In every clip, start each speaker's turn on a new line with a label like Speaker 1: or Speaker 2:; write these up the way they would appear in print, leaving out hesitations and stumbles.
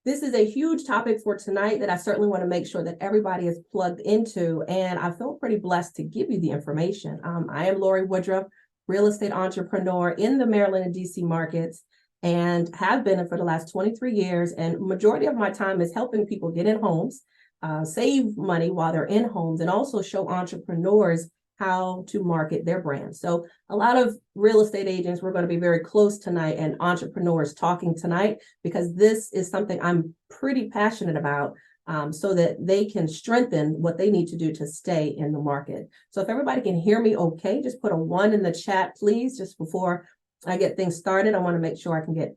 Speaker 1: this is a huge topic for tonight that I certainly want to make sure that everybody is plugged into. And I feel pretty blessed to give you the information. I am Lorie Woodruff, real estate entrepreneur in the Maryland and DC markets, and have been for the last 23 years. And majority of my time is helping people get in homes, save money while they're in homes, and also show entrepreneurs how to market their brand. So a lot of real estate agents, we're going to be very close tonight, and entrepreneurs talking tonight, because this is something I'm pretty passionate about, so that they can strengthen what they need to do to stay in the market. So if everybody can hear me okay, just put a 1 in the chat, please, just before I get things started. I want to make sure I can get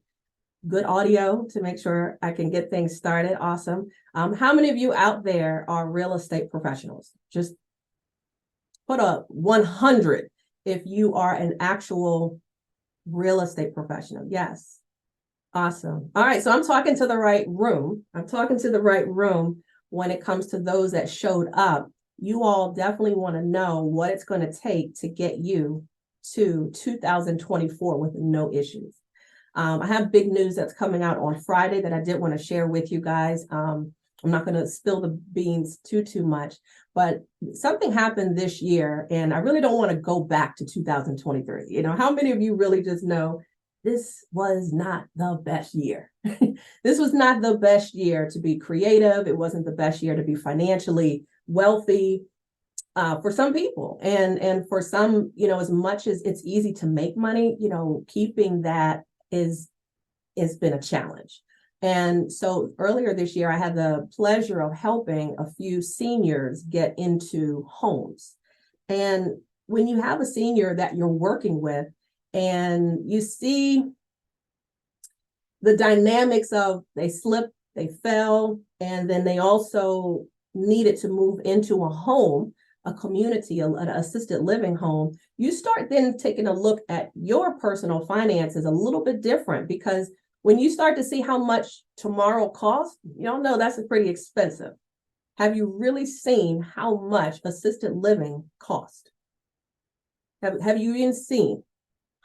Speaker 1: good audio to make sure I can get things started. Awesome. How many of you out there are real estate professionals? Just put a 100 if you are an actual real estate professional. Yes. Awesome. All right. So I'm talking to the right room. I'm talking to the right room when it comes to those that showed up. You all definitely want to know what it's going to take to get you to 2024 with no issues. I have big news that's coming out on Friday that I did want to share with you guys. I'm not going to spill the beans too much, but something happened this year, and I really don't want to go back to 2023. You know, how many of you really just know this was not the best year? This was not the best year to be creative. It wasn't the best year to be financially wealthy for some people. And for some, you know, as much as it's easy to make money, you know, keeping that has been a challenge. And so earlier this year, I had the pleasure of helping a few seniors get into homes. And when you have a senior that you're working with and you see the dynamics of they slipped, they fell, and then they also needed to move into a home, a community, an assisted living home, you start then taking a look at your personal finances a little bit different, because when you start to see how much tomorrow costs, you don't know that's pretty expensive. Have you really seen how much assisted living costs? Have you even seen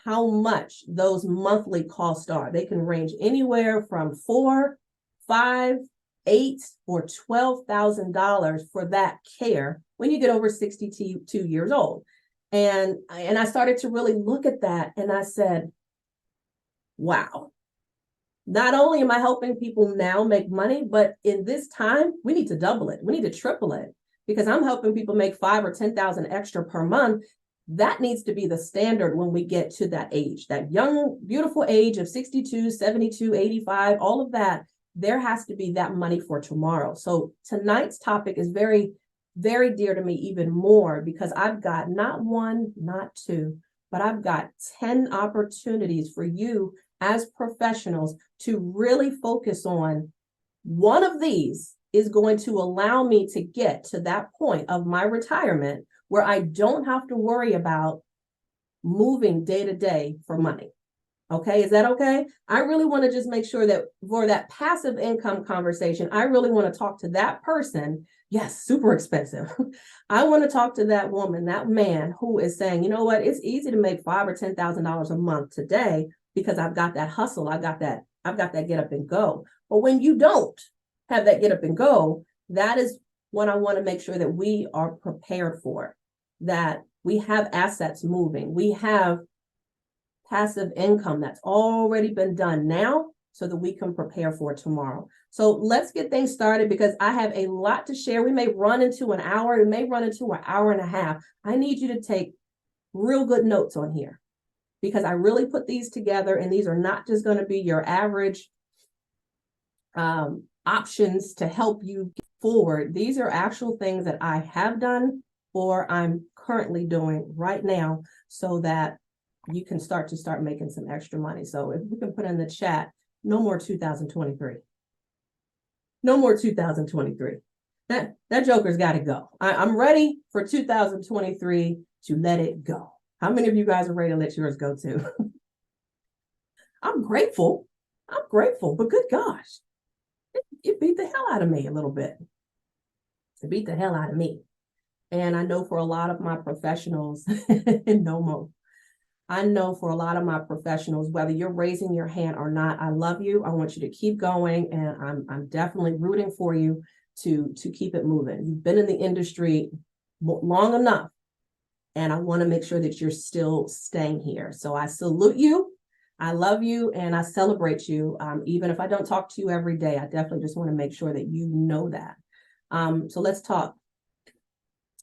Speaker 1: how much those monthly costs are? They can range anywhere from $4,000, $5,000, $8,000, or $12,000 for that care when you get over 62 years old. And I started to really look at that, and I said, wow. Not only am I helping people now make money, but in this time, we need to double it. We need to triple it, because I'm helping people make 5,000 or 10,000 extra per month. That needs to be the standard when we get to that age, that young, beautiful age of 62, 72, 85, all of that. There has to be that money for tomorrow. So tonight's topic is very, very dear to me, even more, because I've got not 1, not 2, but I've got 10 opportunities for you as professionals to really focus on. One of these is going to allow me to get to that point of my retirement where I don't have to worry about moving day to day for money. Okay, is that okay? I really want to just make sure that for that passive income conversation, I really want to talk to that person. Yes, super expensive. I want to talk to that woman, that man who is saying, you know what, it's easy to make $5,000 or $10,000 a month today because I've got that hustle. I've got that get up and go. But when you don't have that get up and go, that is what I want to make sure that we are prepared for, that we have assets moving. We have passive income that's already been done now so that we can prepare for tomorrow. So let's get things started, because I have a lot to share. We may run into an hour, it may run into an hour and a half. I need you to take real good notes on here, because I really put these together, and these are not just going to be your average options to help you get forward. These are actual things that I have done or I'm currently doing right now, so that you can start making some extra money. So if we can put in the chat, no more 2023. No more 2023. That joker's got to go. I'm ready for 2023 to let it go. How many of you guys are ready to let yours go too? I'm grateful, but good gosh, it beat the hell out of me a little bit. It beat the hell out of me. And I know for a lot of my professionals, no more. I know for a lot of my professionals, whether you're raising your hand or not, I love you. I want you to keep going, and I'm definitely rooting for you to keep it moving. You've been in the industry long enough, and I want to make sure that you're still staying here. So I salute you. I love you, and I celebrate you. Even if I don't talk to you every day, I definitely just want to make sure that you know that. So let's talk.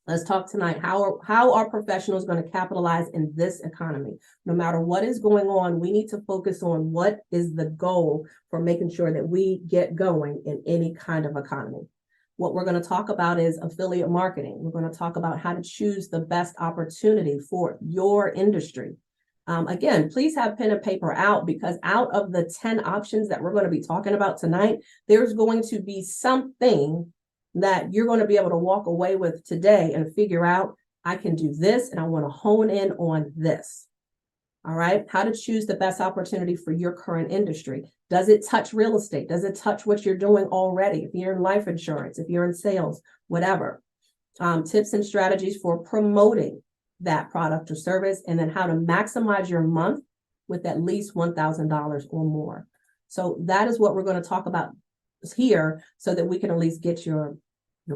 Speaker 1: Let's talk tonight. How are professionals going to capitalize in this economy? No matter what is going on, we need to focus on what is the goal for making sure that we get going in any kind of economy. What we're going to talk about is affiliate marketing. We're going to talk about how to choose the best opportunity for your industry. Again, please have pen and paper out, because out of the 10 options that we're going to be talking about tonight, there's going to be something that you're going to be able to walk away with today and figure out, I can do this and I want to hone in on this. All right. How to choose the best opportunity for your current industry. Does it touch real estate? Does it touch what you're doing already? If you're in life insurance, if you're in sales, whatever. Tips and strategies for promoting that product or service, and then how to maximize your month with at least $1,000 or more. So that is what we're going to talk about here, so that we can at least get your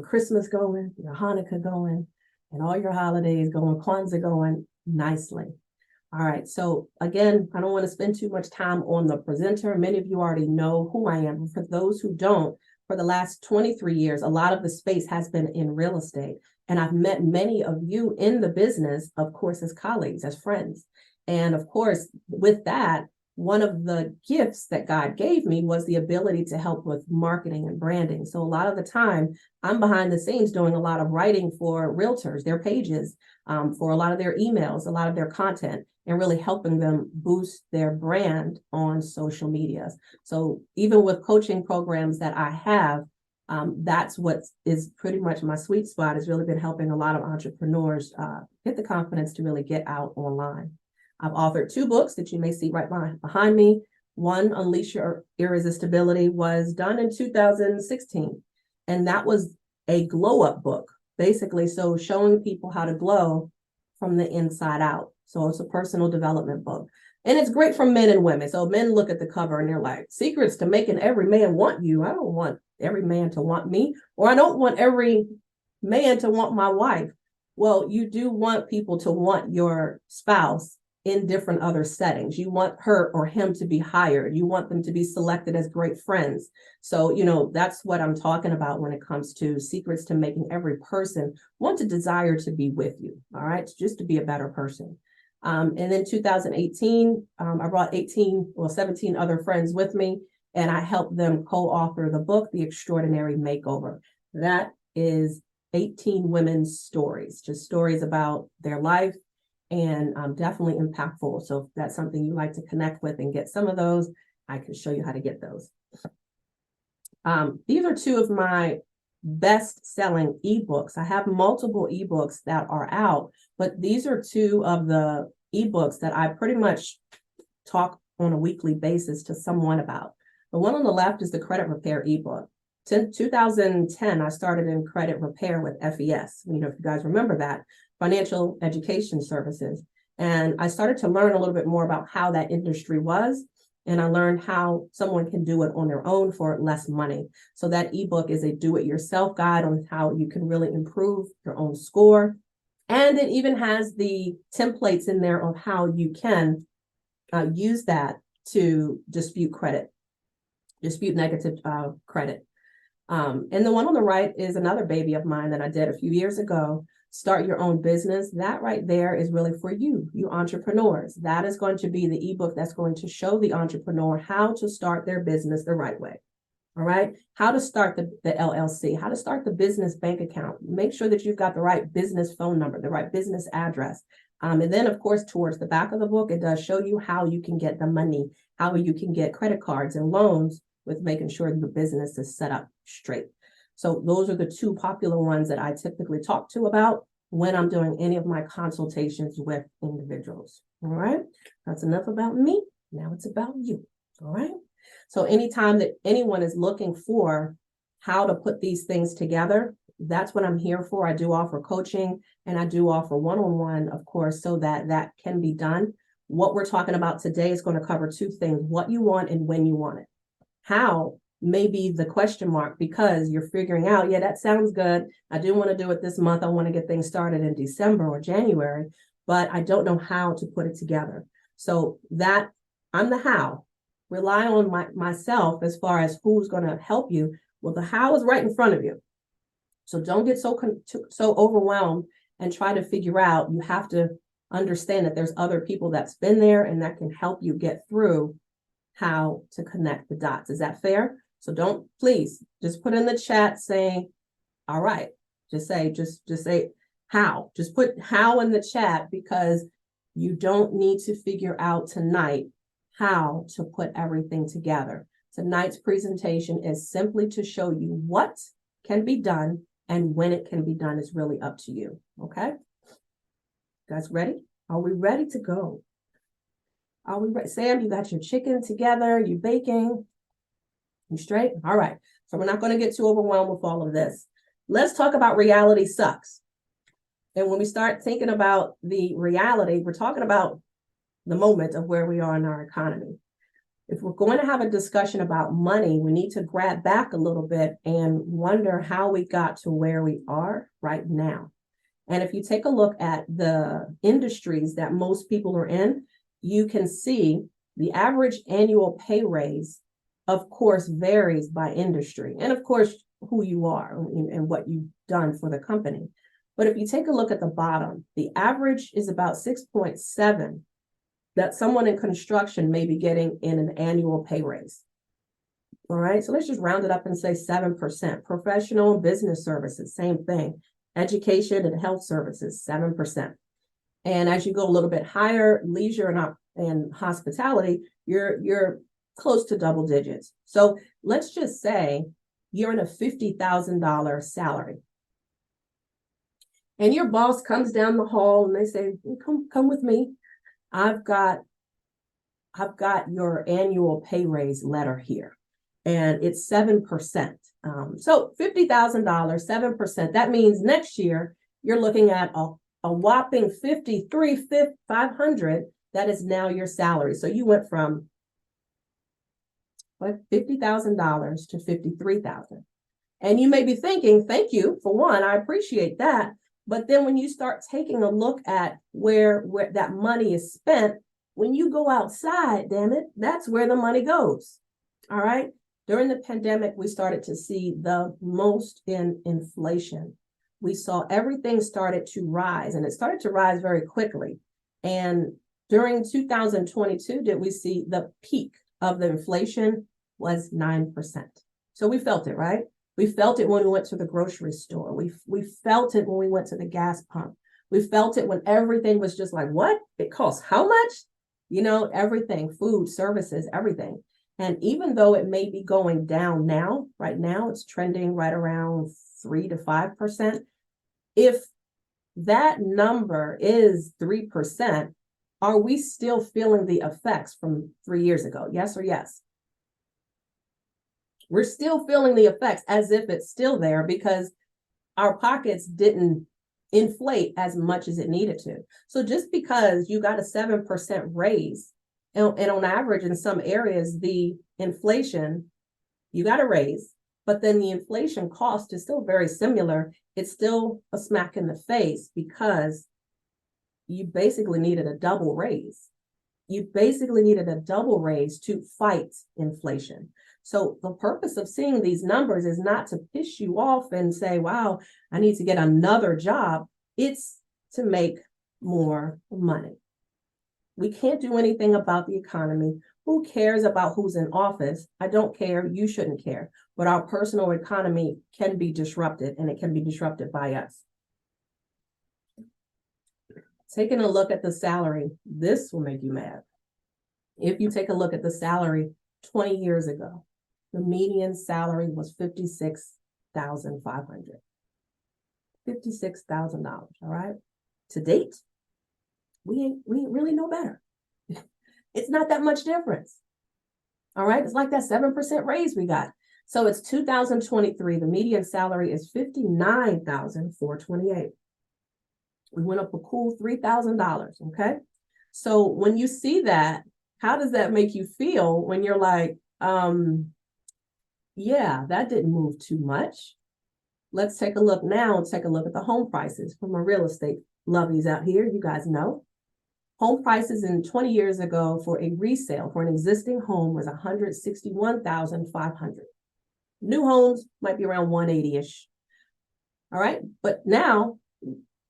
Speaker 1: Christmas going, your Hanukkah going, and all your holidays going, Kwanzaa going nicely. All right. So again, I don't want to spend too much time on the presenter. Many of you already know who I am. For those who don't, for the last 23 years, a lot of the space has been in real estate. And I've met many of you in the business, of course, as colleagues, as friends. And of course, with that, one of the gifts that God gave me was the ability to help with marketing and branding. So a lot of the time, I'm behind the scenes doing a lot of writing for realtors, their pages, for a lot of their emails, a lot of their content, and really helping them boost their brand on social medias. So even with coaching programs that I have, that's what is pretty much my sweet spot, has really been helping a lot of entrepreneurs get the confidence to really get out online. I've authored 2 books that you may see right behind me. One, Unleash Your Irresistibility, was done in 2016. And that was a glow up book, basically. So showing people how to glow from the inside out. So it's a personal development book. And it's great for men and women. So men look at the cover and they're like, secrets to making every man want you. I don't want every man to want me, or I don't want every man to want my wife. Well, you do want people to want your spouse in different other settings. You want her or him to be hired. You want them to be selected as great friends. So, that's what I'm talking about when it comes to secrets to making every person want to desire to be with you. All right. Just to be a better person. And then 2018, I brought 17 other friends with me, and I helped them co-author the book, The Extraordinary Makeover. That is 18 women's stories, just stories about their life, and definitely impactful. So if that's something you like to connect with and get some of those, I can show you how to get those. These are 2 of my best-selling ebooks. I have multiple ebooks that are out, but these are 2 of the ebooks that I pretty much talk on a weekly basis to someone about. The one on the left is the credit repair ebook. Since 2010, I started in credit repair with FES. If you guys remember that, Financial Education Services. And I started to learn a little bit more about how that industry was. And I learned how someone can do it on their own for less money. So that ebook is a do-it-yourself guide on how you can really improve your own score. And it even has the templates in there of how you can use that to dispute negative credit. And the one on the right is another baby of mine that I did a few years ago. Start Your Own Business. That right there is really for you entrepreneurs. That is going to be the ebook that's going to show the entrepreneur how to start their business the right way. All right. How to start the LLC, how to start the business bank account. Make sure that you've got the right business phone number, the right business address. And then, of course, towards the back of the book, it does show you how you can get the money, how you can get credit cards and loans with making sure the business is set up straight. So those are the 2 popular ones that I typically talk to about when I'm doing any of my consultations with individuals. All right. That's enough about me. Now it's about you. All right. So anytime that anyone is looking for how to put these things together, that's what I'm here for. I do offer coaching, and I do offer one-on-one, of course, so that that can be done what we're talking about today is going to cover two things: what you want and when you want it. How may be the question mark, because you're figuring out, yeah, that sounds good. I do want to do it this month. I want to get things started in December or January, but I don't know how to put it together. So that I'm the how. Rely on myself as far as who's going to help you. Well, the how is right in front of you. So don't get so overwhelmed and try to figure out. You have to understand that there's other people that's been there and that can help you get through how to connect the dots. Is that fair? So don't, please just put in the chat saying, all right, just say how, just put how in the chat, because you don't need to figure out tonight how to put everything together. Tonight's presentation is simply to show you what can be done, and when it can be done is really up to you. Okay? Guys ready? Are we ready to go? Are we ready? Sam, you got your chicken together, you baking? You straight? All right. So we're not going to get too overwhelmed with all of this. Let's talk about reality sucks. And when we start thinking about the reality, we're talking about the moment of where we are in our economy. If we're going to have a discussion about money, we need to grab back a little bit and wonder how we got to where we are right now. And if you take a look at the industries that most people are in, you can see the average annual pay raise, of course, varies by industry, and of course, who you are and what you've done for the company. But if you take a look at the bottom, the average is about 6.7 that someone in construction may be getting in an annual pay raise. All right, so let's just round it up and say 7%. Professional and business services, same thing. Education and health services, 7%. And as you go a little bit higher, leisure and hospitality, you're close to double digits. So let's just say you're in a $50,000 salary. And your boss comes down the hall and they say, come with me. I've got your annual pay raise letter here. And it's 7%. So $50,000, 7%. That means next year you're looking at a whopping $53,500. That is now your salary. So you went from $50,000 to $53,000. And you may be thinking, thank you for one, I appreciate that. But then when you start taking a look at where that money is spent, when you go outside, damn it, that's where the money goes. All right. During the pandemic, we started to see the most in inflation. We saw everything started to rise, and it started to rise very quickly. And during 2022, did we see the peak of the inflation was 9%. So we felt it, right? We felt it when we went to the grocery store. We felt it when we went to the gas pump. We felt it when everything was just like, what? It costs how much? You know, everything, food, services, everything. And even though it may be going down now, right now, it's trending right around 3 to 5%. If that number is 3%, are we still feeling the effects from 3 years ago? Yes or yes? We're still feeling the effects as if it's still there, because our pockets didn't inflate as much as it needed to. So just because you got a 7% raise, and on average in some areas, the inflation, you got a raise, but then the inflation cost is still very similar. It's still a smack in the face, because you basically needed a double raise. You basically needed a double raise to fight inflation. So the purpose of seeing these numbers is not to piss you off and say, wow, I need to get another job. It's to make more money. We can't do anything about the economy. Who cares about who's in office? I don't care. You shouldn't care. But our personal economy can be disrupted, and it can be disrupted by us. Taking a look at the salary, this will make you mad. If you take a look at the salary 20 years ago, the median salary was $56,500. $56,000, all right? To date, we ain't really no better. It's not that much difference. All right, it's like that 7% raise we got. So it's 2023. The median salary is $59,428. We went up a cool $3,000, okay? So when you see that, how does that make you feel when you're like, yeah, that didn't move too much. Let's take a look now and take a look at the home prices from our real estate lovies out here. You guys know home prices in 20 years ago for a resale for an existing home was $161,500. New homes might be around 180-ish. All right. But now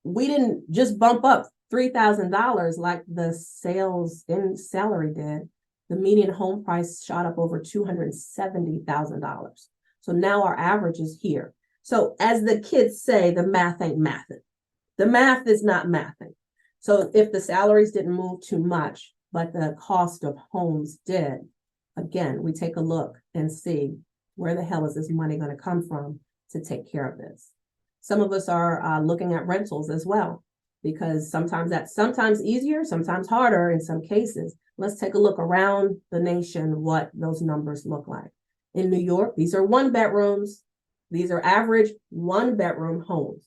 Speaker 1: we didn't just bump up $3,000 like the sales in salary did. The median home price shot up over $270,000. So now our average is here. So as the kids say, the math ain't mathing. The math is not mathing. So if the salaries didn't move too much, but the cost of homes did, again, we take a look and see where the hell is this money going to come from to take care of this. Some of us are looking at rentals as well, because sometimes easier, sometimes harder in some cases. Let's take a look around the nation, what those numbers look like. In New York, these are 1-bedrooms. These are average 1-bedroom homes.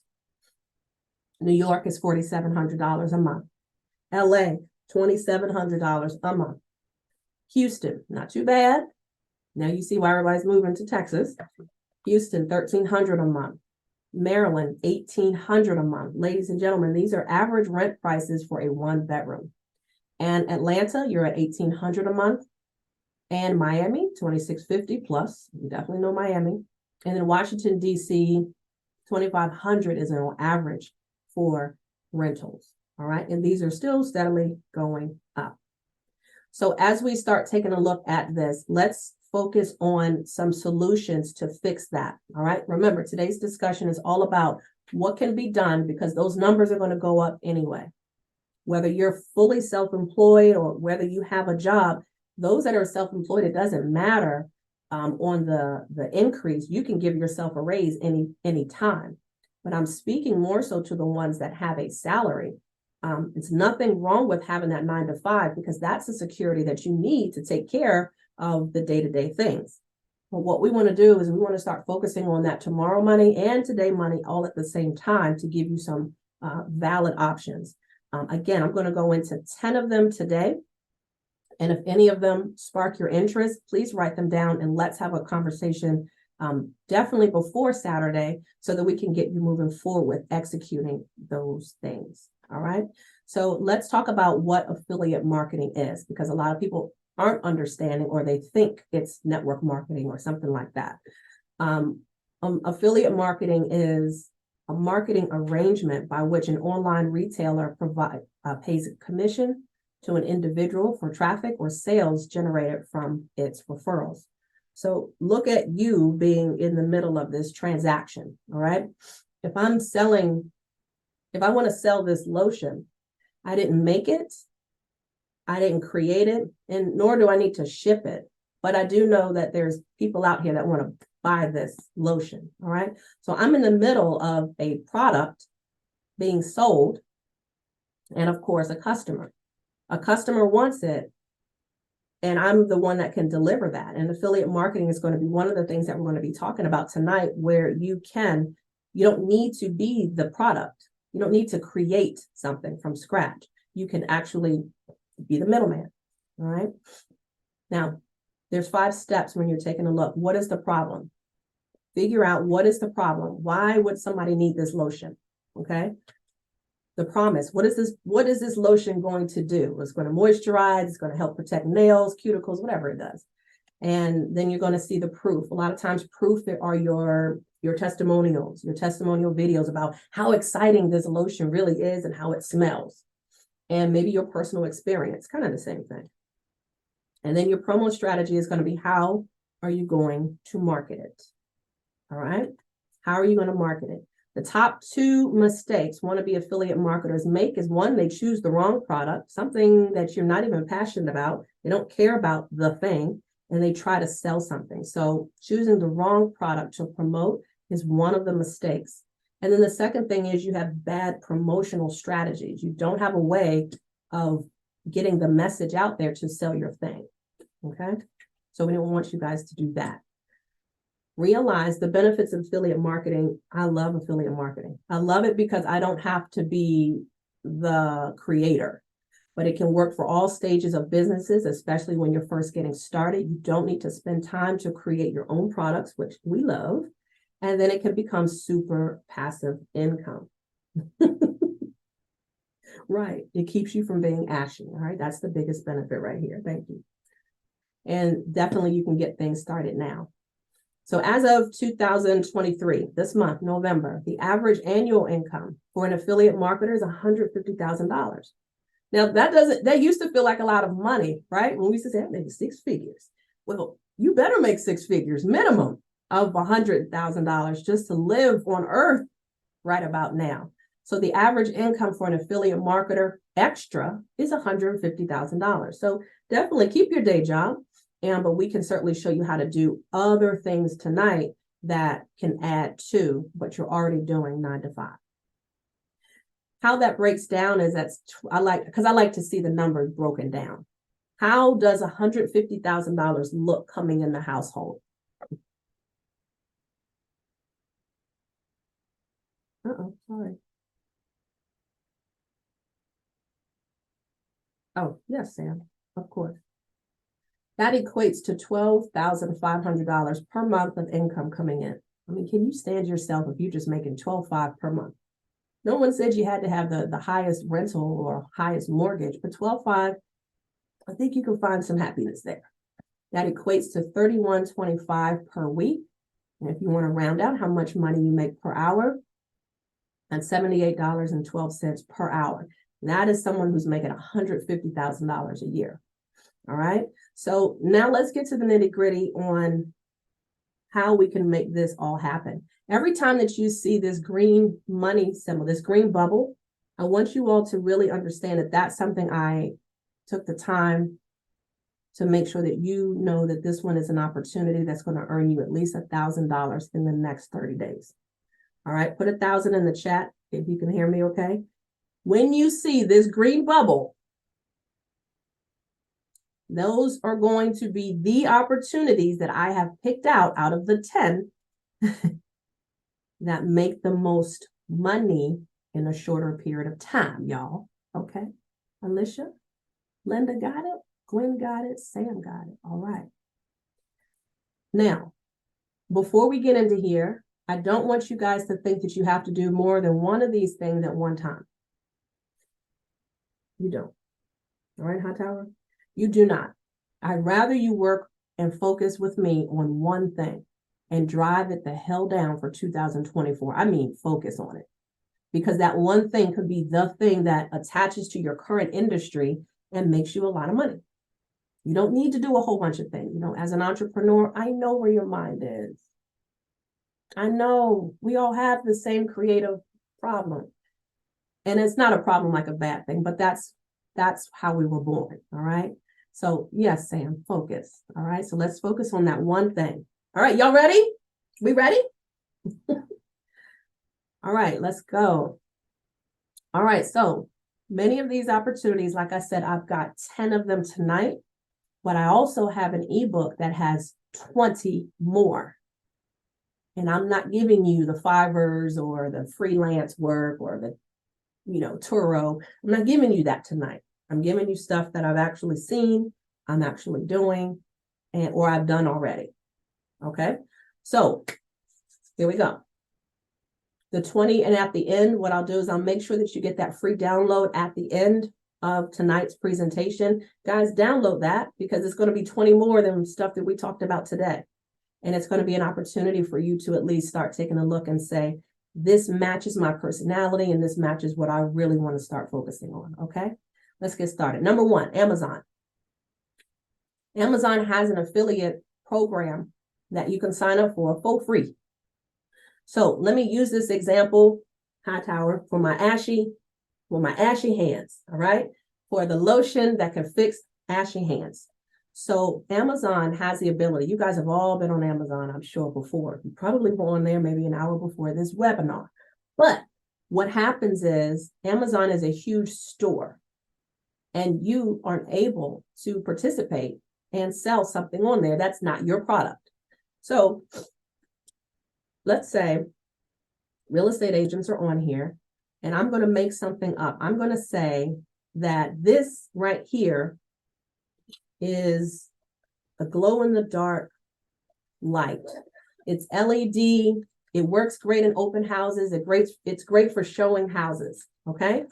Speaker 1: New York is $4,700 a month. LA, $2,700 a month. Houston, not too bad. Now you see why everybody's moving to Texas. Houston, $1,300 a month. Maryland, $1,800 a month. Ladies and gentlemen, these are average rent prices for a 1-bedroom. And Atlanta, you're at $1,800 a month. And Miami, $2,650 plus. You definitely know Miami. And then Washington, D.C., $2,500 is an average for rentals. All right. And these are still steadily going up. So as we start taking a look at this, let's focus on some solutions to fix that. All right. Remember, today's discussion is all about what can be done, because those numbers are going to go up anyway. Whether you're fully self-employed or whether you have a job, those that are self-employed, it doesn't matter on the increase. You can give yourself a raise any time. But I'm speaking more so to the ones that have a salary. It's nothing wrong with having that 9 to 5, because that's the security that you need to take care of the day-to-day things. But what we want to do is we want to start focusing on that tomorrow money and today money all at the same time to give you some valid options. Again, I'm going to go into 10 of them today. And if any of them spark your interest, please write them down and let's have a conversation definitely before Saturday so that we can get you moving forward with executing those things. All right. So let's talk about what affiliate marketing is, because a lot of people aren't understanding, or they think it's network marketing or something like that. Affiliate marketing is a marketing arrangement by which an online retailer pays a commission to an individual for traffic or sales generated from its referrals. So look at you being in the middle of this transaction. All right. If I want to sell this lotion, I didn't make it, I didn't create it, and nor do I need to ship it. But I do know that there's people out here that want to buy this lotion. All right. So I'm in the middle of a product being sold, and of course, a customer. A customer wants it, and I'm the one that can deliver that. And affiliate marketing is going to be one of the things that we're going to be talking about tonight, where you don't need to be the product. You don't need to create something from scratch. You can actually be the middleman. All right. Now, there's 5 steps when you're taking a look. What is the problem? Figure out what is the problem. Why would somebody need this lotion? Okay. The promise. What is this lotion going to do? It's going to moisturize, it's going to help protect nails, cuticles, whatever it does. And then you're going to see the proof. A lot of times proof there are your testimonials, your testimonial videos about how exciting this lotion really is and how it smells. And maybe your personal experience, kind of the same thing. And then your promo strategy is going to be, how are you going to market it? All right. How are you going to market it? The top 2 mistakes wannabe affiliate marketers make is, 1, they choose the wrong product, something that you're not even passionate about. They don't care about the thing, and they try to sell something. So choosing the wrong product to promote is one of the mistakes. And then the second thing is you have bad promotional strategies. You don't have a way of getting the message out there to sell your thing. Okay. So we don't want you guys to do that. Realize the benefits of affiliate marketing. I love affiliate marketing. I love it because I don't have to be the creator. but it can work for all stages of businesses, especially when you're first getting started. You don't need to spend time to create your own products, which we love. And then it can become super passive income. Right. It keeps you from being ashy. All right. That's the biggest benefit right here. Thank you. And definitely you can get things started now. So as of 2023, this month, November, the average annual income for an affiliate marketer is $150,000. Now that used to feel like a lot of money, right? When we used to say, I'm making six figures. Well, you better make six figures minimum of $100,000 just to live on earth right about now. So the average income for an affiliate marketer extra is $150,000. So definitely keep your day job. But we can certainly show you how to do other things tonight that can add to what you're already doing 9 to 5. How that breaks down is I like to see the numbers broken down. How does $150,000 look coming in the household? Sorry. Oh, yes, Sam, of course. That equates to $12,500 per month of income coming in. I mean, can you stand yourself if you're just making $12,500 per month? No one said you had to have the highest rental or highest mortgage, but $12,500, I think you can find some happiness there. That equates to $31.25 per week. And if you want to round out how much money you make per hour, that's $78.12 per hour. That is someone who's making $150,000 a year. All right. So now let's get to the nitty gritty on how we can make this all happen. Every time that you see this green money symbol, this green bubble, I want you all to really understand that that's something I took the time to make sure that you know that this one is an opportunity that's going to earn you at least $1,000 in the next 30 days. All right. Put 1,000 in the chat if you can hear me. Okay. When you see this green bubble, those are going to be the opportunities that I have picked out of the 10 that make the most money in a shorter period of time, y'all. Okay. Alicia, Linda got it. Gwen got it. Sam got it. All right. Now, before we get into here, I don't want you guys to think that you have to do more than one of these things at one time. You don't. All right, Hightower? You do not. I'd rather you work and focus with me on one thing and drive it the hell down for 2024. I mean, focus on it. Because that one thing could be the thing that attaches to your current industry and makes you a lot of money. You don't need to do a whole bunch of things. You know, as an entrepreneur, I know where your mind is. I know we all have the same creative problem. And it's not a problem like a bad thing, but that's how we were born. All right. So yes, Sam, focus. All right. So let's focus on that one thing. All right. Y'all ready? We ready? All right, let's go. All right. So many of these opportunities, like I said, I've got 10 of them tonight, but I also have an ebook that has 20 more. And I'm not giving you the Fivers or the freelance work or the, Turo. I'm not giving you that tonight. I'm giving you stuff that I've actually seen, I'm actually doing, or I've done already. Okay. So here we go. The 20, and at the end, what I'll do is I'll make sure that you get that free download at the end of tonight's presentation. Guys, download that because it's going to be 20 more than stuff that we talked about today. And it's going to be an opportunity for you to at least start taking a look and say, this matches my personality and this matches what I really want to start focusing on. Okay, let's get started. Number one, Amazon. Amazon has an affiliate program that you can sign up for free. So let me use this example, Hightower, for my ashy hands. All right, for the lotion that can fix ashy hands. So Amazon has the ability, you guys have all been on Amazon, I'm sure, before. You probably were on there maybe an hour before this webinar. But what happens is Amazon is a huge store and you aren't able to participate and sell something on there that's not your product. So let's say real estate agents are on here and I'm going to make something up. I'm going to say that this right here is a glow-in-the-dark light. It's LED. It works great in open houses. It's great for showing houses, okay?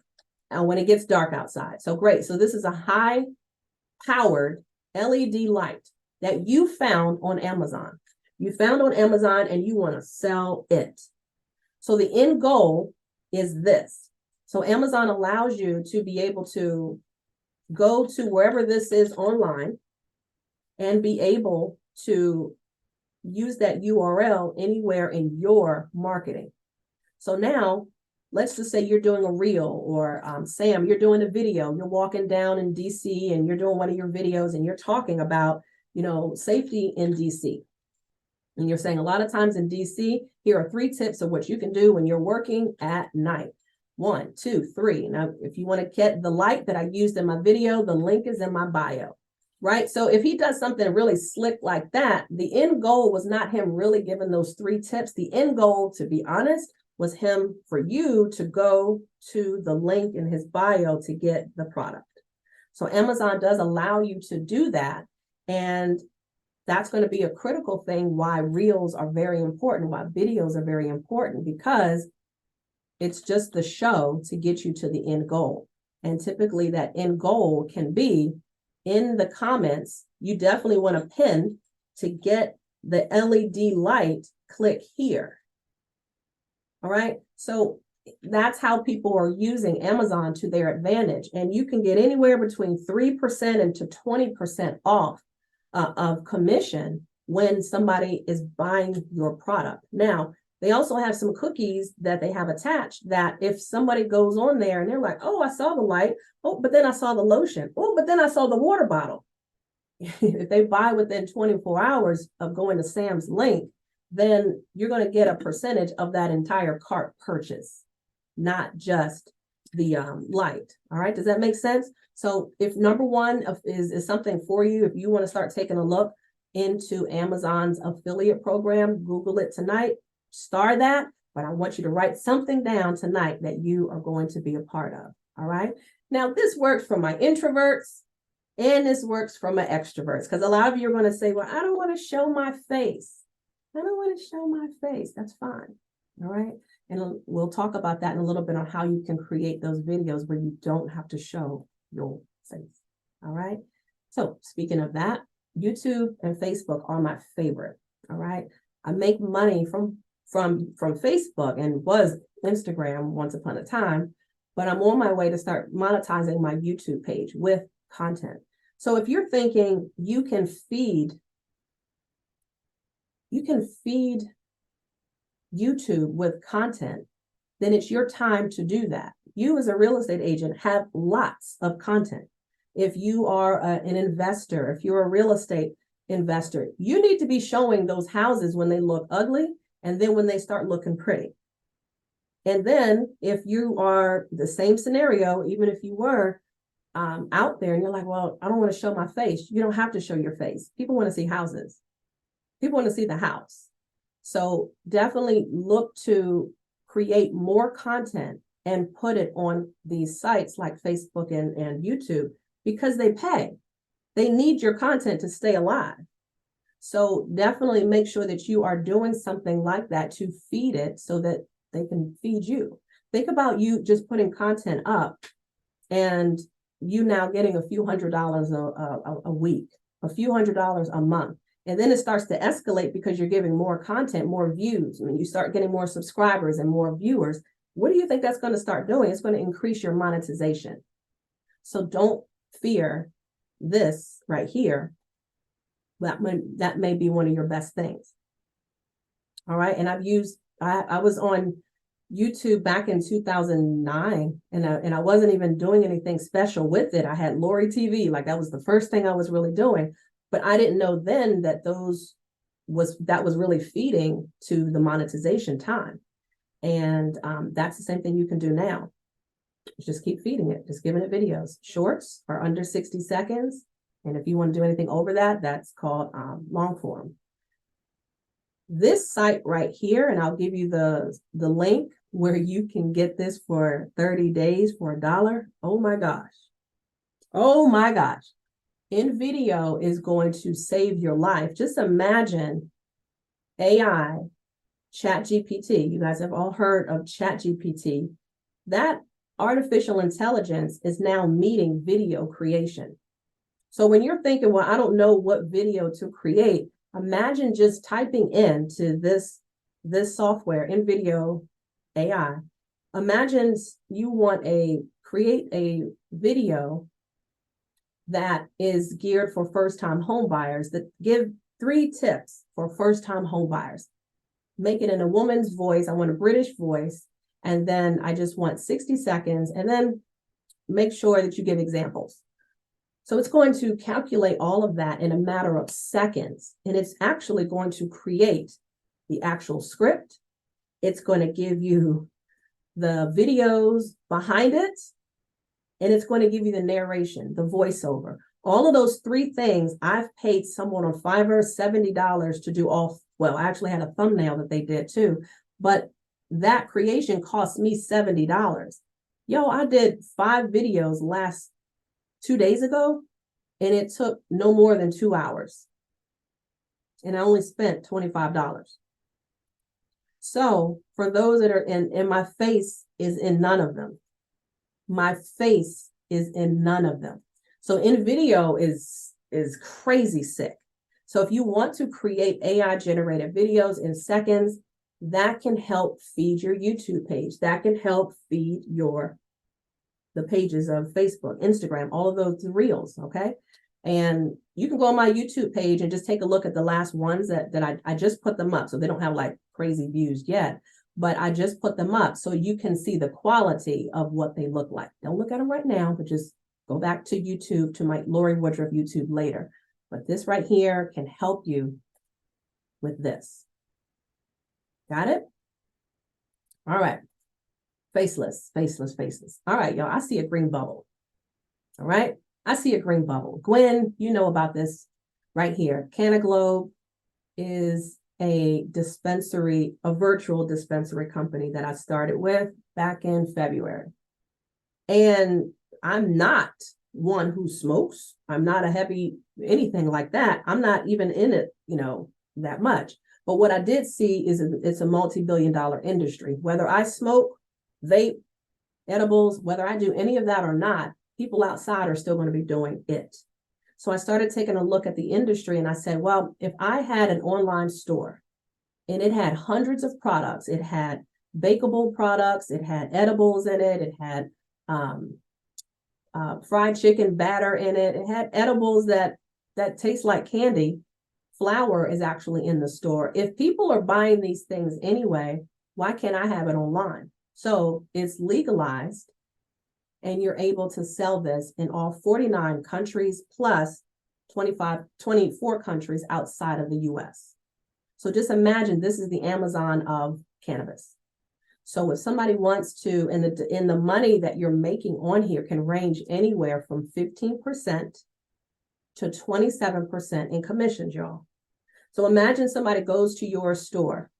Speaker 1: And when it gets dark outside. So great. So this is a high-powered LED light that you found on Amazon. You found on Amazon and you want to sell it. So the end goal is this. So Amazon allows you to be able to go to wherever this is online and be able to use that URL anywhere in your marketing. So now, let's just say you're doing a reel, or Sam, you're doing a video. You're walking down in DC and you're doing one of your videos and you're talking about, safety in DC. And you're saying a lot of times in DC, here are 3 tips of what you can do when you're working at night. 1, 2, 3. Now, if you want to get the light that I used in my video, the link is in my bio, right? So if he does something really slick like that, the end goal was not him really giving those 3 tips. The end goal, to be honest, was for you to go to the link in his bio to get the product. So Amazon does allow you to do that. And that's going to be a critical thing why reels are very important, why videos are very important, because it's just the show to get you to the end goal. And typically that end goal can be in the comments. You definitely want to pin to get the LED light, click here. All right. So that's how people are using Amazon to their advantage. And you can get anywhere between 3% and to 20% off of commission when somebody is buying your product. Now, they also have some cookies that they have attached that if somebody goes on there and they're like, oh, I saw the light. Oh, but then I saw the lotion. Oh, but then I saw the water bottle. If they buy within 24 hours of going to Sam's link, then you're going to get a percentage of that entire cart purchase, not just the light. All right. Does that make sense? So if number one is something for you, if you want to start taking a look into Amazon's affiliate program, Google it tonight, star that, but I want you to write something down tonight that you are going to be a part of. All right. Now this works for my introverts and this works for my extroverts, because a lot of you are going to say, well, I don't want to show my face. I don't want to show my face. That's fine. All right. And we'll talk about that in a little bit on how you can create those videos where you don't have to show your face. All right. So speaking of that, YouTube and Facebook are my favorite. All right. I make money from Facebook and was Instagram once upon a time, but I'm on my way to start monetizing my YouTube page with content. So if you're thinking you can feed YouTube with content, then it's your time to do that. You as a real estate agent have lots of content. If you are an investor, if you're a real estate investor, you need to be showing those houses when they look ugly and then when they start looking pretty. And then if you are the same scenario, even if you were out there and you're like, well, I don't want to show my face. You don't have to show your face. People want to see houses. People want to see the house. So definitely look to create more content and put it on these sites like Facebook and YouTube, because they pay. They need your content to stay alive. So definitely make sure that you are doing something like that to feed it so that they can feed you. Think about you just putting content up and you now getting a few $100s a week, a few $100s a month. And then it starts to escalate because you're giving more content, more views. When you start getting more subscribers and more viewers, what do you think that's going to start doing? It's going to increase your monetization. So don't fear this right here. That may be one of your best things. All right. And I was on YouTube back in 2009 and I wasn't even doing anything special with it. I had Lorie TV, like that was the first thing I was really doing. But I didn't know then that that was really feeding to the monetization time. And that's the same thing you can do now. Just keep feeding it, just giving it videos. Shorts are under 60 seconds. And if you want to do anything over that, that's called long form. This site right here, and I'll give you the link where you can get this for 30 days for $1. Oh my gosh. Oh my gosh. Invideo is going to save your life. Just imagine AI, ChatGPT. You guys have all heard of ChatGPT. That artificial intelligence is now meeting video creation. So when you're thinking, well, I don't know what video to create, imagine just typing into this software, Invideo AI. Imagine you want create a video that is geared for first-time home buyers, that give 3 tips for first-time home buyers. Make it in a woman's voice. I want a British voice. And then I just want 60 seconds. And then make sure that you give examples. So it's going to calculate all of that in a matter of seconds. And it's actually going to create the actual script. It's going to give you the videos behind it. And it's going to give you the narration, the voiceover. All of those 3 things, I've paid someone on Fiverr $70 to do all. Well, I actually had a thumbnail that they did too. But that creation cost me $70. Yo, I did 5 videos last 2 days ago, and it took no more than 2 hours. And I only spent $25. So for those that are and my face is in none of them. My face is in none of them. So Invideo is crazy sick. So if you want to create AI generated videos in seconds, that can help feed your YouTube page. That can help feed the pages of Facebook, Instagram, all of those reels, okay? And you can go on my YouTube page and just take a look at the last ones that I just put them up. So they don't have like crazy views yet, but I just put them up so you can see the quality of what they look like. Don't look at them right now, but just go back to YouTube, to my Lorie Woodruff YouTube later. But this right here can help you with this. Got it? All right. Faceless. All right, y'all, I see a green bubble. All right, I see a green bubble. Gwen, you know about this right here. CannaGlobe is a virtual dispensary company that I started with back in February. And I'm not one who smokes. I'm not a heavy anything like that. I'm not even in it, that much. But what I did see is it's a multi-billion-dollar industry. Whether I smoke, vape, edibles, whether I do any of that or not, people outside are still going to be doing it. So I started taking a look at the industry and I said, well, if I had an online store and it had hundreds of products, it had bakeable products, it had edibles in it, it had fried chicken batter in it, it had edibles that taste like candy. Flour is actually in the store. If people are buying these things anyway, why can't I have it online? So it's legalized and you're able to sell this in all 49 countries plus 24 countries outside of the US. So just imagine this is the Amazon of cannabis. So if somebody wants to, and the money that you're making on here can range anywhere from 15% to 27% in commissions, y'all. So imagine somebody goes to your store.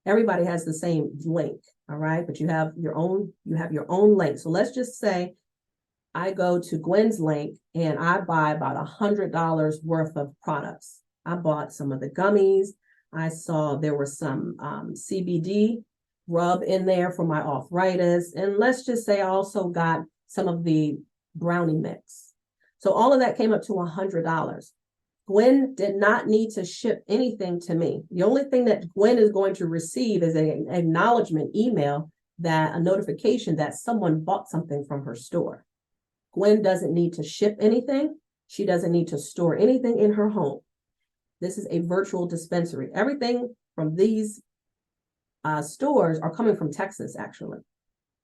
Speaker 1: Everybody has the same link, all right? But you have your own link. So let's just say I go to Gwen's link and I buy about $100 worth of products. I bought some of the gummies. I saw there was some CBD rub in there for my arthritis. And let's just say I also got some of the brownie mix. So all of that came up to $100. Gwen did not need to ship anything to me. The only thing that Gwen is going to receive is an acknowledgement email, a notification that someone bought something from her store. Gwen doesn't need to ship anything. She doesn't need to store anything in her home. This is a virtual dispensary. Everything from these stores are coming from Texas, actually.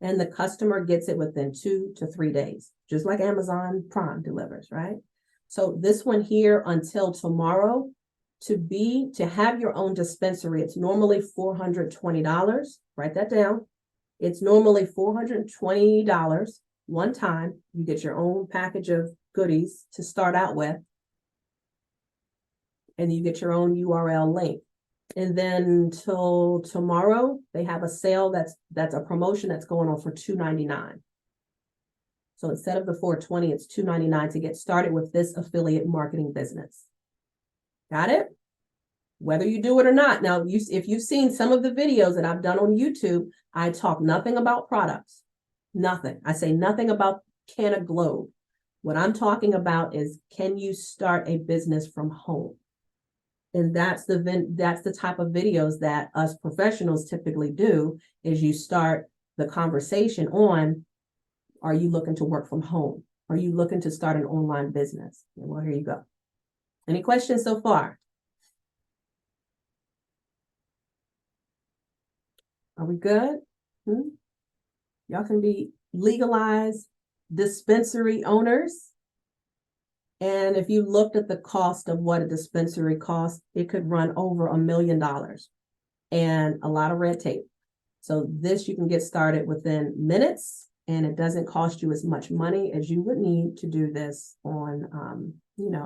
Speaker 1: And the customer gets it within 2 to 3 days, just like Amazon Prime delivers, right? So this one here until tomorrow, to have your own dispensary, it's normally $420. Write that down. It's normally $420 one time. You get your own package of goodies to start out with. And you get your own URL link. And then till tomorrow, they have a sale that's a promotion that's going on for $2.99. So instead of the $420, it's $299 to get started with this affiliate marketing business. Got it? Whether you do it or not. Now, if you've seen some of the videos that I've done on YouTube, I talk nothing about products. Nothing. I say nothing about CannaGlobe. What I'm talking about is, can you start a business from home? And that's the type of videos that us professionals typically do, is you start the conversation on, are you looking to work from home? Are you looking to start an online business? Well, here you go. Any questions so far? Are we good? Y'all can be legalized dispensary owners. And if you looked at the cost of what a dispensary costs, it could run over $1 million and a lot of red tape. So this, you can get started within minutes, and it doesn't cost you as much money as you would need to do this on,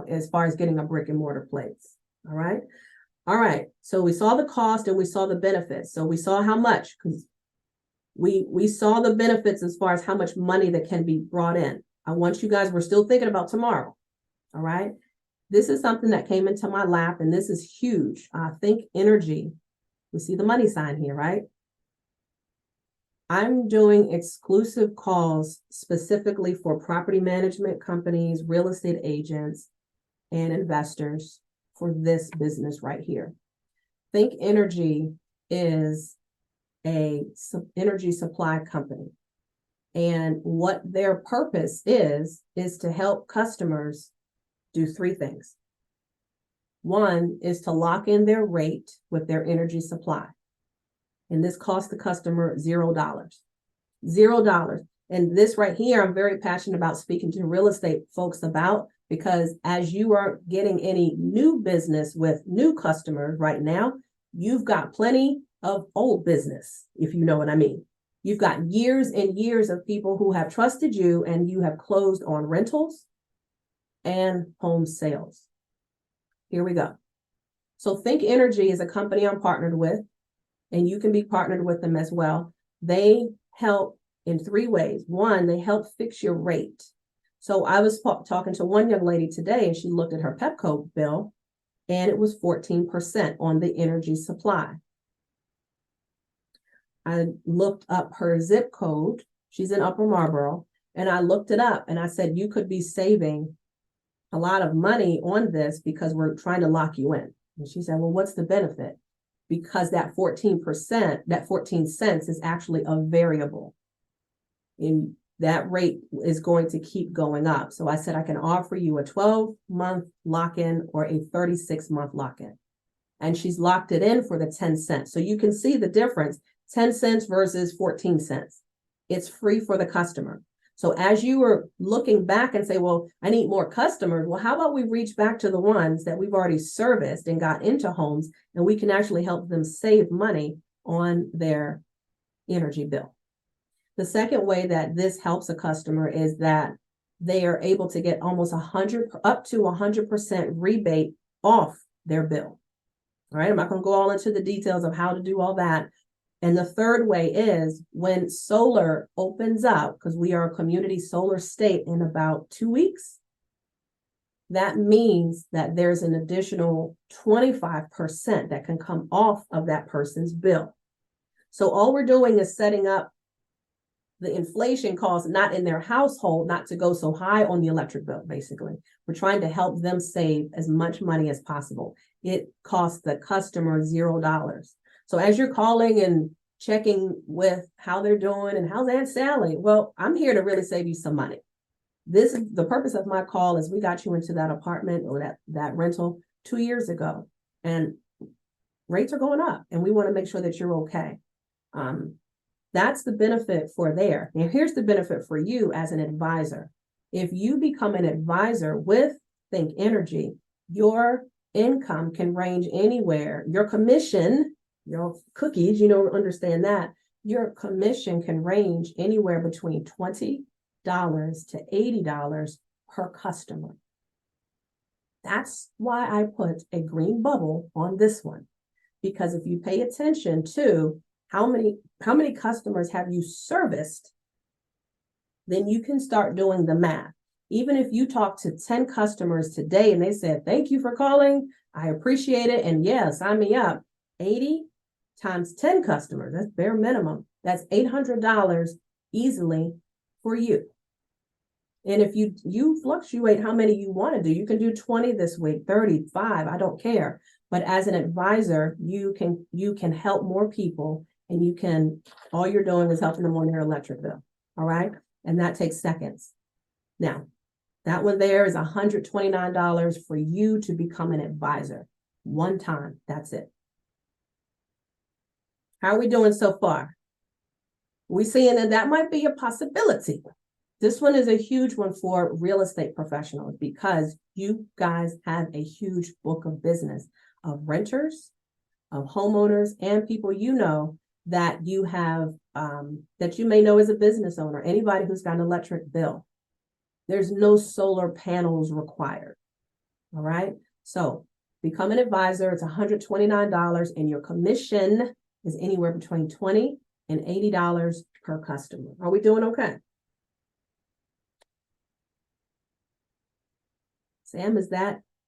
Speaker 1: as far as getting a brick and mortar place. All right. All right. So we saw the cost and we saw the benefits. So we saw how much, because we saw the benefits as far as how much money that can be brought in. I want you guys, we're still thinking about tomorrow. All right. This is something that came into my lap, and this is huge. Think energy. We see the money sign here, right? I'm doing exclusive calls specifically for property management companies, real estate agents, and investors for this business right here. Think Energy is a energy supply company. And what their purpose is to help customers do three things. One is to lock in their rate with their energy supply. And this costs the customer $0. $0. And this right here, I'm very passionate about speaking to real estate folks about, because as you aren't getting any new business with new customers right now, you've got plenty of old business, if you know what I mean. You've got years and years of people who have trusted you, and you have closed on rentals and home sales. Here we go. So Think Energy is a company I'm partnered with, and you can be partnered with them as well. They help in three ways. One, they help fix your rate. So I was talking to one young lady today, and she looked at her Pepco bill, and it was 14% on the energy supply. I looked up her zip code. She's in Upper Marlboro, and I looked it up, and I said, you could be saving a lot of money on this because we're trying to lock you in. And she said, well, what's the benefit? Because that 14%, that 14 cents is actually a variable. And that rate is going to keep going up. So I said, I can offer you a 12-month lock-in or a 36-month lock-in. And she's locked it in for the 10 cents. So you can see the difference, 10 cents versus 14 cents. It's free for the customer. So as you were looking back and say, well, I need more customers. Well, how about we reach back to the ones that we've already serviced and got into homes, and we can actually help them save money on their energy bill. The second way that this helps a customer is that they are able to get almost up to 100% rebate off their bill. All right, I'm not going to go all into the details of how to do all that. And the third way is when solar opens up, because we are a community solar state in about 2 weeks, that means that there's an additional 25% that can come off of that person's bill. So all we're doing is setting up the inflation cost, not in their household, not to go so high on the electric bill, basically. We're trying to help them save as much money as possible. It costs the customer $0. So as you're calling and checking with how they're doing and how's Aunt Sally, well, I'm here to really save you some money. This is the purpose of my call, is we got you into that apartment or that rental 2 years ago, and rates are going up, and we want to make sure that you're okay. That's the benefit for there. Now, here's the benefit for you as an advisor. If you become an advisor with Think Energy, your income can range anywhere. Your commission, your cookies, understand that. Your commission can range anywhere between $20 to $80 per customer. That's why I put a green bubble on this one. Because if you pay attention to how many customers have you serviced then you can start doing the math. Even if you talk to 10 customers today and they said, thank you for calling, I appreciate it, and yeah, sign me up, 80 times 10 customers, that's bare minimum. That's $800 easily for you. And if you fluctuate how many you want to do, you can do 20 this week, 35, I don't care. But as an advisor, you can help more people, and all you're doing is helping them on their electric bill. All right. And that takes seconds. Now, that one there is $129 for you to become an advisor. One time. That's it. How are we doing so far? We're seeing that might be a possibility. This one is a huge one for real estate professionals because you guys have a huge book of business of renters, of homeowners, and people that you have, that you may know as a business owner, anybody who's got an electric bill. There's no solar panels required. All right. So become an advisor. It's $129, and your commission is anywhere between $20 and $80 per customer. Are we doing okay? Sam, is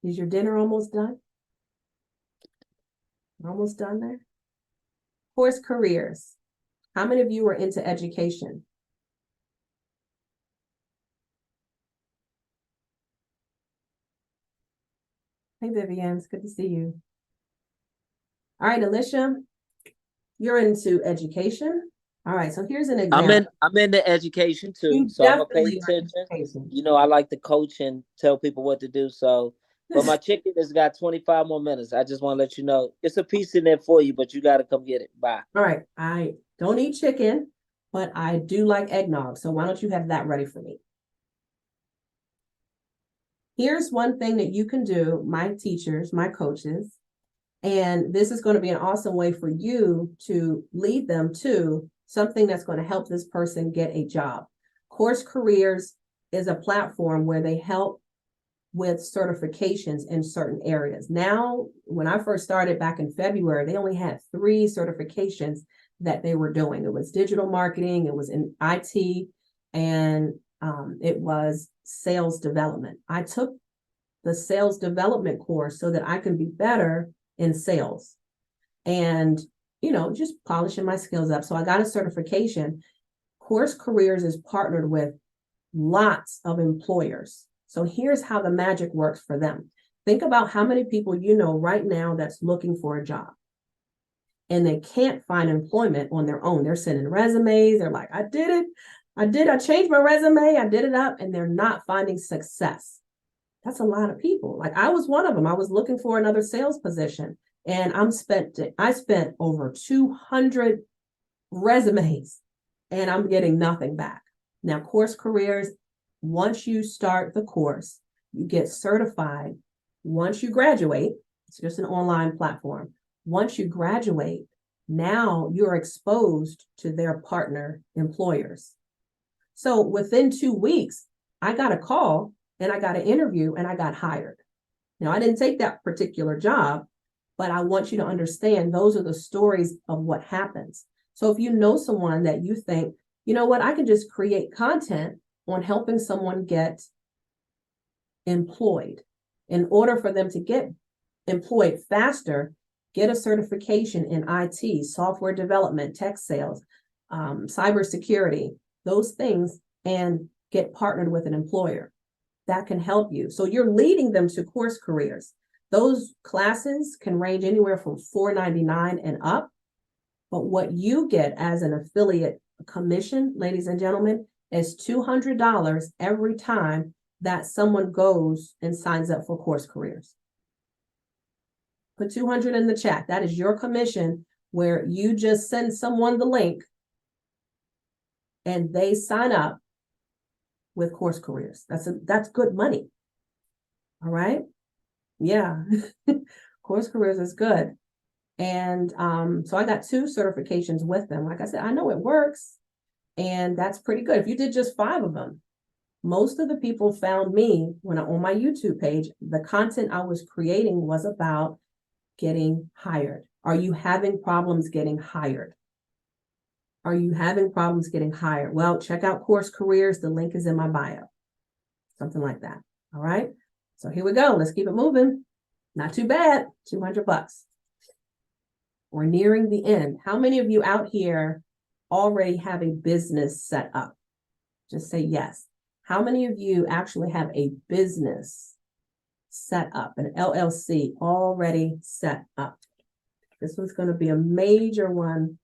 Speaker 1: your dinner almost done? Almost done there? Course careers. How many of you are into education? Hey, Vivian, it's good to see you. All right, Alicia, you're into education. All right, so here's an example.
Speaker 2: I'm into education too, so I'm gonna pay attention. I like to coach and tell people what to do. So, but my chicken has got 25 more minutes. I just want to let you know it's a piece in there for you, but you got to come get it. Bye.
Speaker 1: All right, I don't eat chicken, but I do like eggnog. So why don't you have that ready for me? Here's one thing that you can do, my teachers, my coaches, and this is going to be an awesome way for you to lead them to something that's going to help this person get a job. Course Careers is a platform where they help with certifications in certain areas. Now, when I first started back in February, they only had 3 certifications that they were doing. It was digital marketing, it was in IT, and it was sales development. I took the sales development course so that I can be better in sales and, just polishing my skills up. So I got a certification. Course Careers is partnered with lots of employers. So here's how the magic works for them. Think about how many people right now that's looking for a job and they can't find employment on their own. They're sending resumes. They're like, I did it. I changed my resume. I did it up, and they're not finding success. That's a lot of people. Like I was one of them. I was looking for another sales position, and I spent over 200 resumes, and I'm getting nothing back. Now, Course Careers, once you start the course, you get certified. Once you graduate, it's just an online platform. Once you graduate, now you're exposed to their partner employers. So within 2 weeks, I got a call and I got an interview and I got hired. Now, I didn't take that particular job, but I want you to understand those are the stories of what happens. So if you know someone that you think, I can just create content on helping someone get employed. In order for them to get employed faster, get a certification in IT, software development, tech sales, cybersecurity, those things, and get partnered with an employer. That can help you. So you're leading them to Course Careers. Those classes can range anywhere from $4.99 and up. But what you get as an affiliate commission, ladies and gentlemen, is $200 every time that someone goes and signs up for Course Careers. Put 200 in the chat. That is your commission, where you just send someone the link and they sign up with Course Careers. That's good money. All right. Yeah. Course Careers is good. And so I got 2 certifications with them. Like I said, I know it works, and that's pretty good. If you did just 5 of them, most of the people found me on my YouTube page. The content I was creating was about getting hired. Are you having problems getting hired? Are you having problems getting hired? Well, check out Course Careers. The link is in my bio. Something like that. All right. So here we go. Let's keep it moving. Not too bad. $200. We're nearing the end. How many of you out here already have a business set up? Just say yes. How many of you actually have a business set up, an LLC already set up? This one's going to be a major one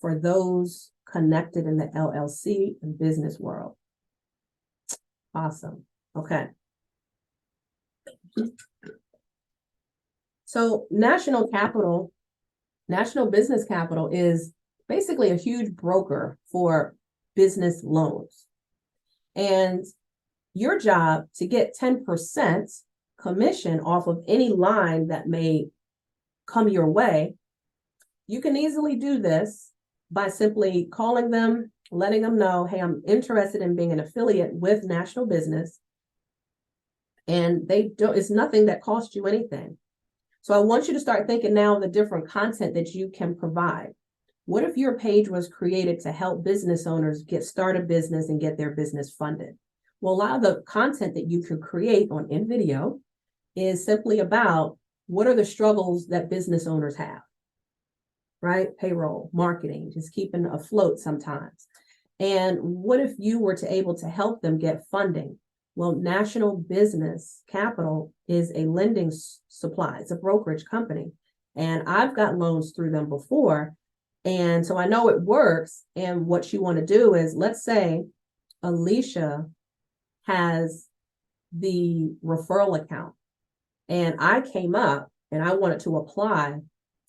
Speaker 1: for those connected in the LLC and business world. Awesome. Okay. So National Business Capital is basically a huge broker for business loans. And your job to get 10% commission off of any line that may come your way, you can easily do this by simply calling them, letting them know, hey, I'm interested in being an affiliate with National Business. And it's nothing that costs you anything. So I want you to start thinking now of the different content that you can provide. What if your page was created to help business owners start a business and get their business funded? Well, a lot of the content that you could create on Invideo is simply about what are the struggles that business owners have, right? Payroll, marketing, just keeping afloat sometimes. And what if you were able to help them get funding? Well, National Business Capital is a lending supply. It's a brokerage company. And I've got loans through them before. And so I know it works. And what you want to do is, let's say Alicia has the referral account and I came up and I wanted to apply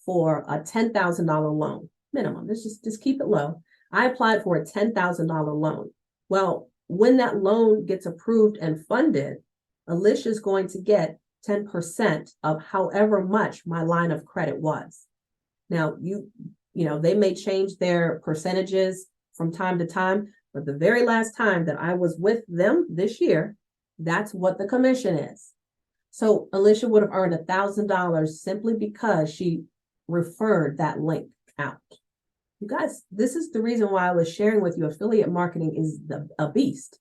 Speaker 1: for a $10,000 loan minimum. Let's just keep it low. I applied for a $10,000 loan. Well, when that loan gets approved and funded, Alicia's going to get 10% of however much my line of credit was. Now, they may change their percentages from time to time, but the very last time that I was with them this year, that's what the commission is. So Alicia would have earned $1,000 simply because she referred that link out. You guys, this is the reason why I was sharing with you affiliate marketing is a beast,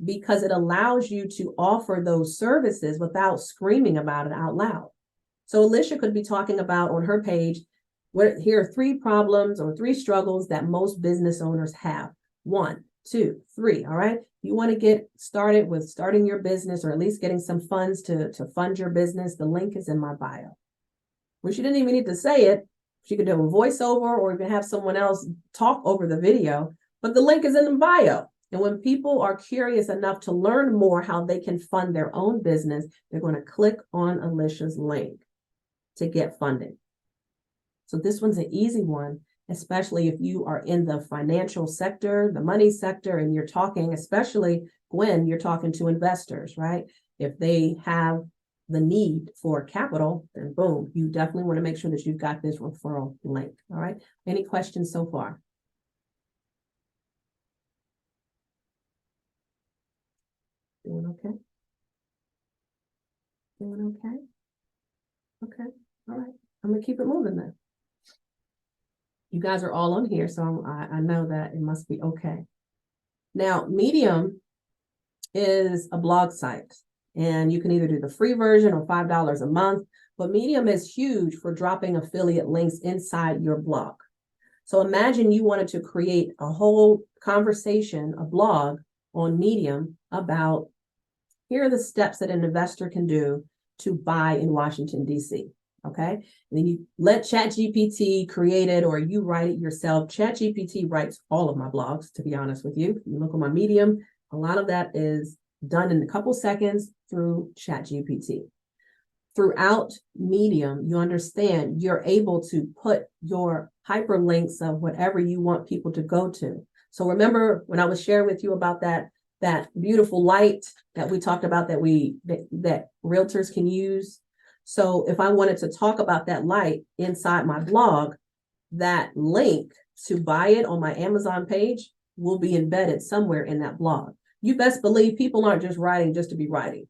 Speaker 1: because it allows you to offer those services without screaming about it out loud. So Alicia could be talking about on her page, here are 3 problems or 3 struggles that most business owners have. 1, 2, 3. All right. You want to get started with starting your business or at least getting some funds to fund your business. The link is in my bio. Well, she didn't even need to say it. She could do a voiceover or even have someone else talk over the video, but the link is in the bio. And when people are curious enough to learn more how they can fund their own business, they're going to click on Alicia's link to get funding. So this one's an easy one, especially if you are in the financial sector, the money sector, and you're talking, especially when you're talking to investors, right? If they have the need for capital, then boom, you definitely want to make sure that you've got this referral link. All right. Any questions so far? Doing okay? Doing okay? Okay. All right. I'm going to keep it moving then. You guys are all on here, so I know that it must be okay. Now, Medium is a blog site. And you can either do the free version or $5 a month, but Medium is huge for dropping affiliate links inside your blog. So imagine you wanted to create a whole conversation, a blog on Medium about here are the steps that an investor can do to buy in Washington, D.C. Okay. And then you let ChatGPT create it or you write it yourself. ChatGPT writes all of my blogs, to be honest with you. You look on my Medium, a lot of that is done in a couple seconds through ChatGPT. Throughout Medium, you understand you're able to put your hyperlinks of whatever you want people to go to. So remember when I was sharing with you about that beautiful light that we talked about that realtors can use. So if I wanted to talk about that light inside my blog, that link to buy it on my Amazon page will be embedded somewhere in that blog. You best believe people aren't just writing just to be writing.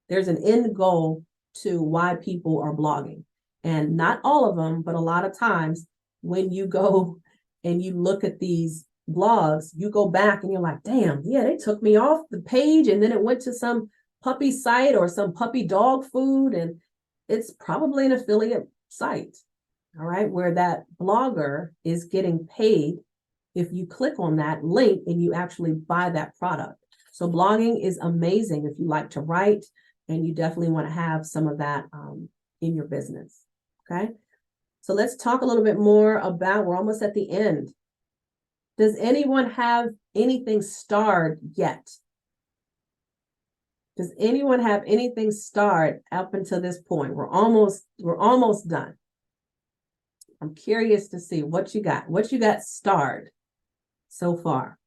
Speaker 1: There's an end goal to why people are blogging. And not all of them, but a lot of times when you go and you look at these blogs, you go back and you're like, damn, yeah, they took me off the page and then it went to some puppy site or some puppy dog food, and it's probably an affiliate site, all right, where that blogger is getting paid if you click on that link and you actually buy that product. So blogging is amazing if you like to write, and you definitely want to have some of that in your business, okay? So let's talk a little bit more about, we're almost at the end. Does anyone have anything starred yet? Does anyone have anything starred up until this point? We're almost done. I'm curious to see what you got starred so far.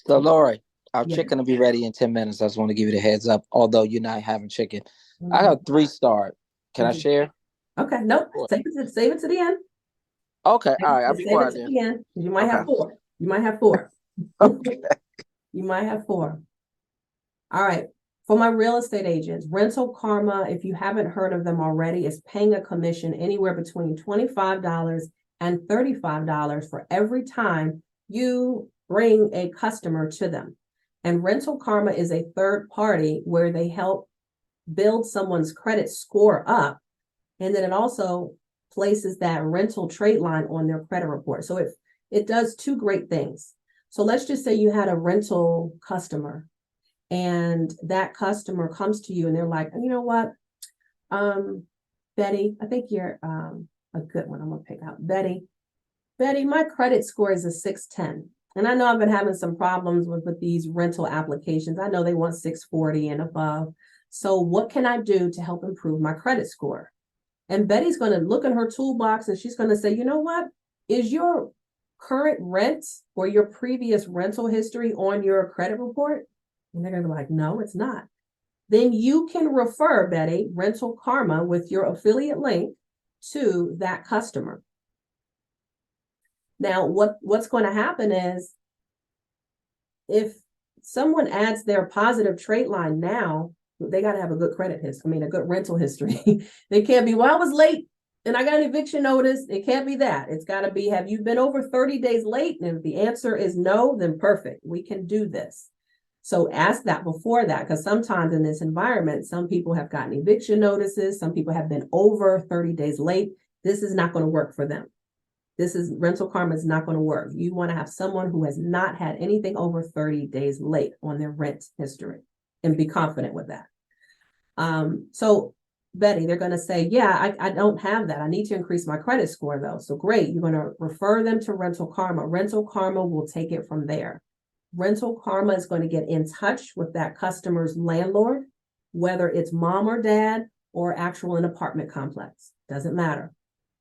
Speaker 2: So Lorie, our chicken will be ready in 10 minutes. I just want to give you the heads up, although you're not having chicken. I have 3 starred. Can I share?
Speaker 1: Okay, nope. Save it to the end.
Speaker 2: Okay, all right. I'll be quiet then.
Speaker 1: You might have 4. You might have 4.
Speaker 2: Okay.
Speaker 1: You might have 4. All right. For my real estate agents, Rental Karma, if you haven't heard of them already, is paying a commission anywhere between $25 and $35 for every time you bring a customer to them. And Rental Karma is a third party where they help build someone's credit score up. And then it also places that rental trade line on their credit report. So it does 2 great things. So let's just say you had a rental customer, and that customer comes to you and they're like, you know what, Betty, I think you're a good one. I'm gonna pick out Betty, my credit score is a 610. And I know I've been having some problems with these rental applications. I know they want 640 and above. So what can I do to help improve my credit score? And Betty's going to look in her toolbox and she's going to say, you know what? Is your current rent or your previous rental history on your credit report? And they're going to be like, no, it's not. Then you can refer, Betty, Rental Karma with your affiliate link to that customer. Now, what's going to happen is if someone adds their positive trait line now, they got to have a good credit history, a good rental history. They can't be, well, I was late and I got an eviction notice. It can't be that. It's got to be, have you been over 30 days late? And if the answer is no, then perfect. We can do this. So ask that before that, because sometimes in this environment, some people have gotten eviction notices. Some people have been over 30 days late. This is not going to work for them. Rental Karma is not going to work. You want to have someone who has not had anything over 30 days late on their rent history and be confident with that. So Betty, they're going to say, yeah, I don't have that. I need to increase my credit score though. So great. You're going to refer them to Rental Karma. Rental Karma will take it from there. Rental Karma is going to get in touch with that customer's landlord, whether it's mom or dad or actual an apartment complex. Doesn't matter.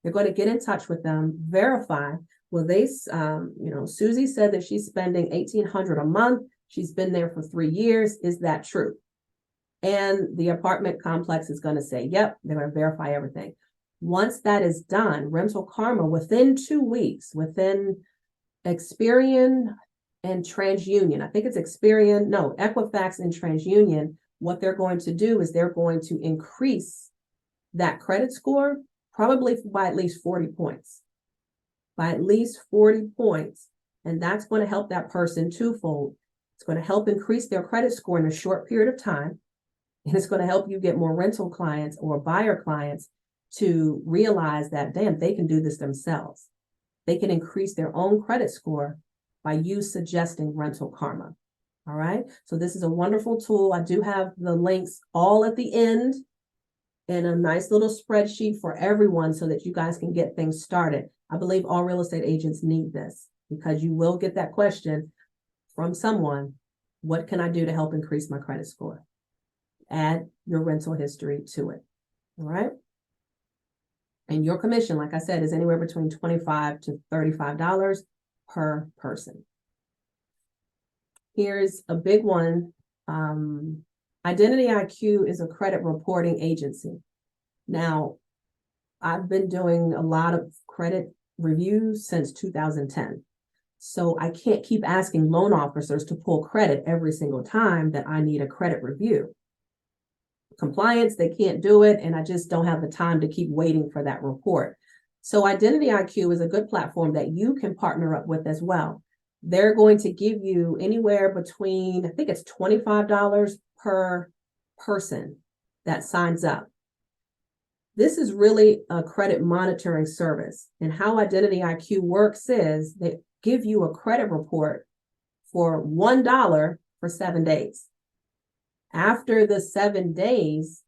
Speaker 1: They're going to get in touch with them, verify. Well, Susie said that she's spending $1,800 a month. She's been there for 3 years. Is that true? And the apartment complex is going to say, yep, they're going to verify everything. Once that is done, Rental Karma, within 2 weeks, within Experian and TransUnion, I think it's Equifax and TransUnion, what they're going to do is they're going to increase that credit score probably by at least 40 points. By at least 40 points. And that's going to help that person twofold. It's going to help increase their credit score in a short period of time. And it's going to help you get more rental clients or buyer clients to realize that, damn, they can do this themselves. They can increase their own credit score by you suggesting Rental Karma. All right. So this is a wonderful tool. I do have the links all at the end in a nice little spreadsheet for everyone so that you guys can get things started. I believe all real estate agents need this because you will get that question from someone. What can I do to help increase my credit score? Add your rental history to it. All right. And your commission, like I said, is anywhere between $25 to $35 per person. Here's a big one. Identity IQ is a credit reporting agency. Now, I've been doing a lot of credit reviews since 2010. So I can't keep asking loan officers to pull credit every single time that I need a credit review. compliance, they can't do it, and I just don't have the time to keep waiting for that report. So Identity IQ is a good platform that you can partner up with as well. They're going to give you anywhere between, I think it's $25 per person that signs up. This is really a credit monitoring service. And how Identity IQ works is they give you a credit report for $1 for 7 days. After the 7 days,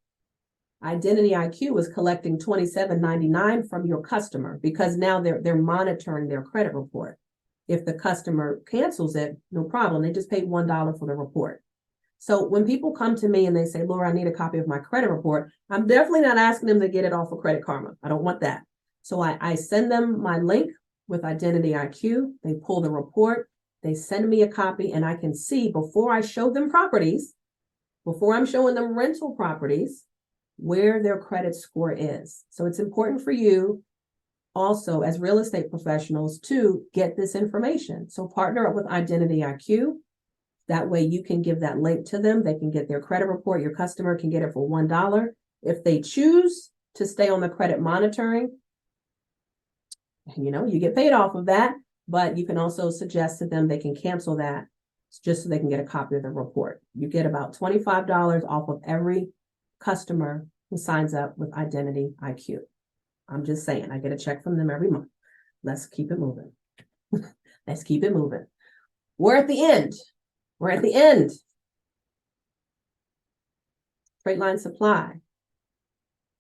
Speaker 1: Identity IQ is collecting $27.99 from your customer, because now they're monitoring their credit report. If the customer cancels it, no problem. They just paid $1 for the report. So when people come to me and they say, Laura, I need a copy of my credit report, I'm definitely not asking them to get it off of Credit Karma. I don't want that. So I send them my link with Identity IQ. They pull the report, they send me a copy, and I can see before I show them properties, before I'm showing them rental properties, where their credit score is. So it's important for you also as real estate professionals to get this information. So partner up with Identity IQ. That way you can give that link to them. They can get their credit report. Your customer can get it for $1. If they choose to stay on the credit monitoring, you get paid off of that, but you can also suggest to them they can cancel that just so they can get a copy of the report. You get about $25 off of every customer who signs up with Identity IQ. I'm just saying, I get a check from them every month. Let's keep it moving. Let's keep it moving. We're at the end. We're at the end. Straight line supply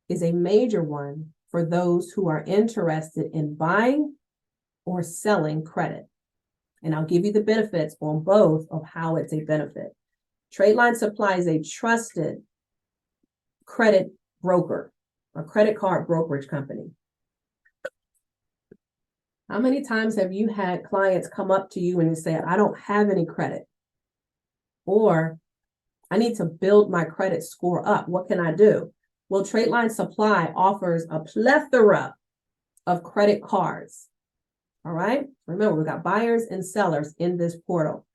Speaker 1: is a major one for those who are interested in buying or selling credit. And I'll give you the benefits on both of how it's a benefit. Straight line supply is a trusted credit broker, a credit card brokerage company. How many times have you had clients come up to you and they say, I don't have any credit, or I need to build my credit score up. What can I do? Well, Straight Line Supply offers a plethora of credit cards. All right. Remember, we've got buyers and sellers in this portal.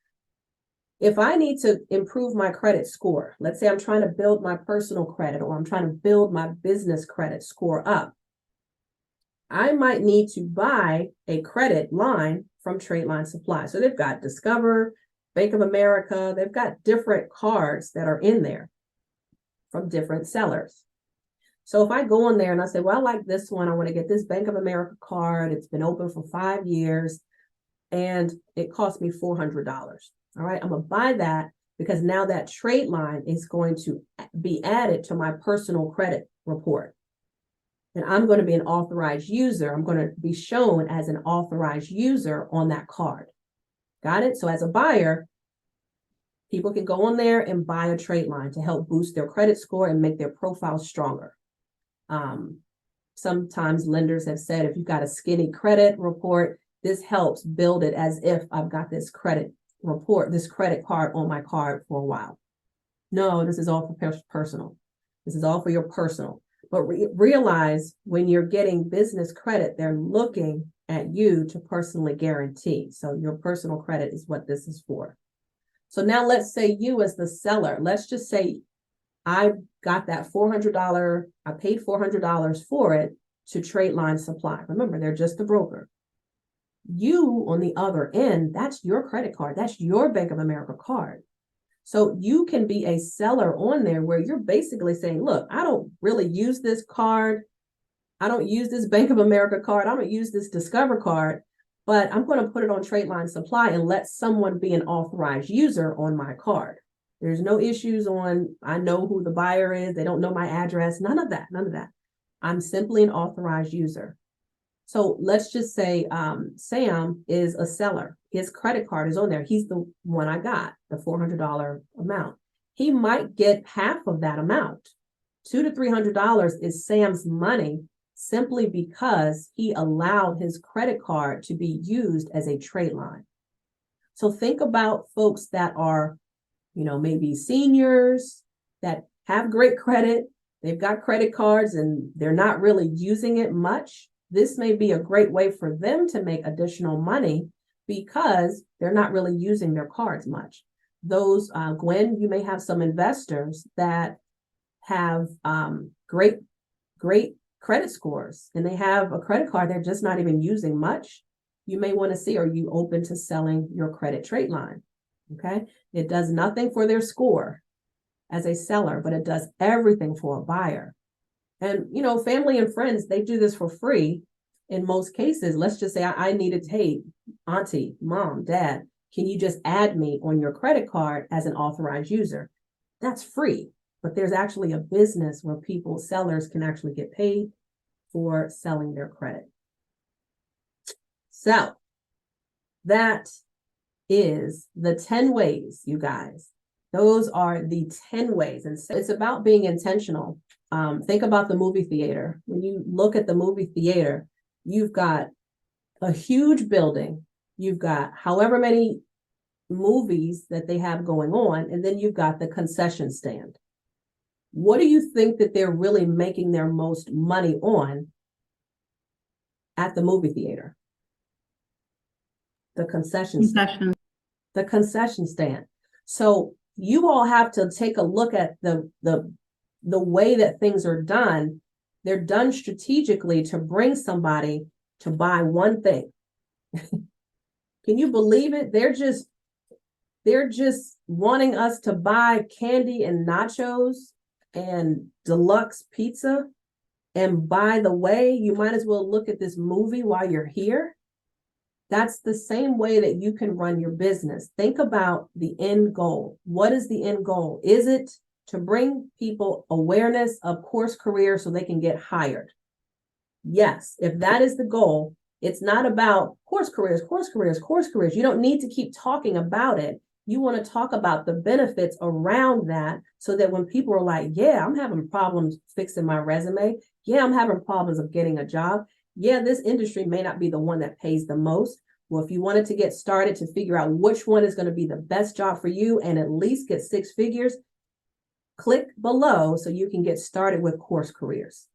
Speaker 1: If I need to improve my credit score, let's say I'm trying to build my personal credit, or I'm trying to build my business credit score up, I might need to buy a credit line from Straight Line Supply. So they've got Discover, Bank of America, they've got different cards that are in there from different sellers. So if I go on there and I say, well, I like this one, I want to get this Bank of America card. It's been open for 5 years and it cost me $400. All right, I'm going to buy that because now that trade line is going to be added to my personal credit report. And I'm going to be an authorized user. I'm going to be shown as an authorized user on that card. Got it? So as a buyer, people can go on there and buy a trade line to help boost their credit score and make their profile stronger. Sometimes lenders have said, if you've got a skinny credit report, this helps build it as if I've got this credit report, this credit card on my card for a while. No, this is all for personal. This is all for your personal. But realize when you're getting business credit, they're looking at you to personally guarantee. So your personal credit is what this is for. So now let's say you as the seller, let's just say I got that $400, I paid $400 for it to Straight Line Supply. Remember, they're just a broker. You on the other end, that's your credit card. That's your Bank of America card. So you can be a seller on there where you're basically saying, look, I don't really use this card. I don't use this Bank of America card. I don't use this Discover card, but I'm going to put it on Straight Line Supply and let someone be an authorized user on my card. There's no issues on, I know who the buyer is. They don't know my address. None of that. None of that. I'm simply an authorized user. So let's just say Sam is a seller. His credit card is on there. He's the one I got, the $400 amount. He might get half of that amount. $200 to $300 is Sam's money simply because he allowed his credit card to be used as a trade line. So think about folks that are, maybe seniors that have great credit. They've got credit cards and they're not really using it much. This may be a great way for them to make additional money because they're not really using their cards much. Those, Gwen, you may have some investors that have great credit scores, and they have a credit card they're just not even using much, you may want to see, are you open to selling your credit trade line? Okay. It does nothing for their score as a seller, but it does everything for a buyer. And, you know, family and friends, they do this for free in most cases. Let's just say I needed, hey, auntie, mom, dad, can you just add me on your credit card as an authorized user? That's free, but there's actually a business where sellers can actually get paid for selling their credit. So that is the 10 ways, you guys. Those are the 10 ways. And so it's about being intentional. Think about the movie theater. When you look at the movie theater, you've got a huge building. You've got however many movies that they have going on, and then you've got the concession stand. What do you think that they're really making their most money on at the movie theater? The concession stand. The concession stand. So you all have to take a look at the way that things are done. They're done strategically to bring somebody to buy one thing. Can you believe it? They're just wanting us to buy candy and nachos and deluxe pizza. And by the way, you might as well look at this movie while you're here. That's the same way that you can run your business. Think about the end goal. What is the end goal? Is it to bring people awareness of course careers so they can get hired? Yes, if that is the goal, it's not about course careers. You don't need to keep talking about it. You want to talk about the benefits around that so that when people are like, yeah, I'm having problems fixing my resume. Yeah, I'm having problems of getting a job. Yeah, this industry may not be the one that pays the most. Well, if you wanted to get started to figure out which one is going to be the best job for you and at least get 6 figures, click below so you can get started with course careers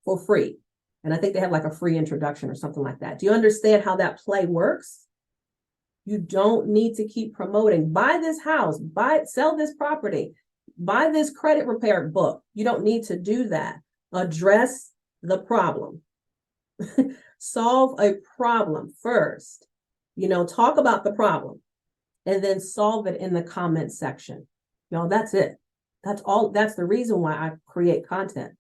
Speaker 1: for free. And I think they have like a free introduction or something like that. Do you understand how that play works? You don't need to keep promoting, buy this house, sell this property, buy this credit repair book. You don't need to do that. Address the problem. Solve a problem first. Talk about the problem and then solve it in the comment section. That's it. That's all. That's the reason why I create content.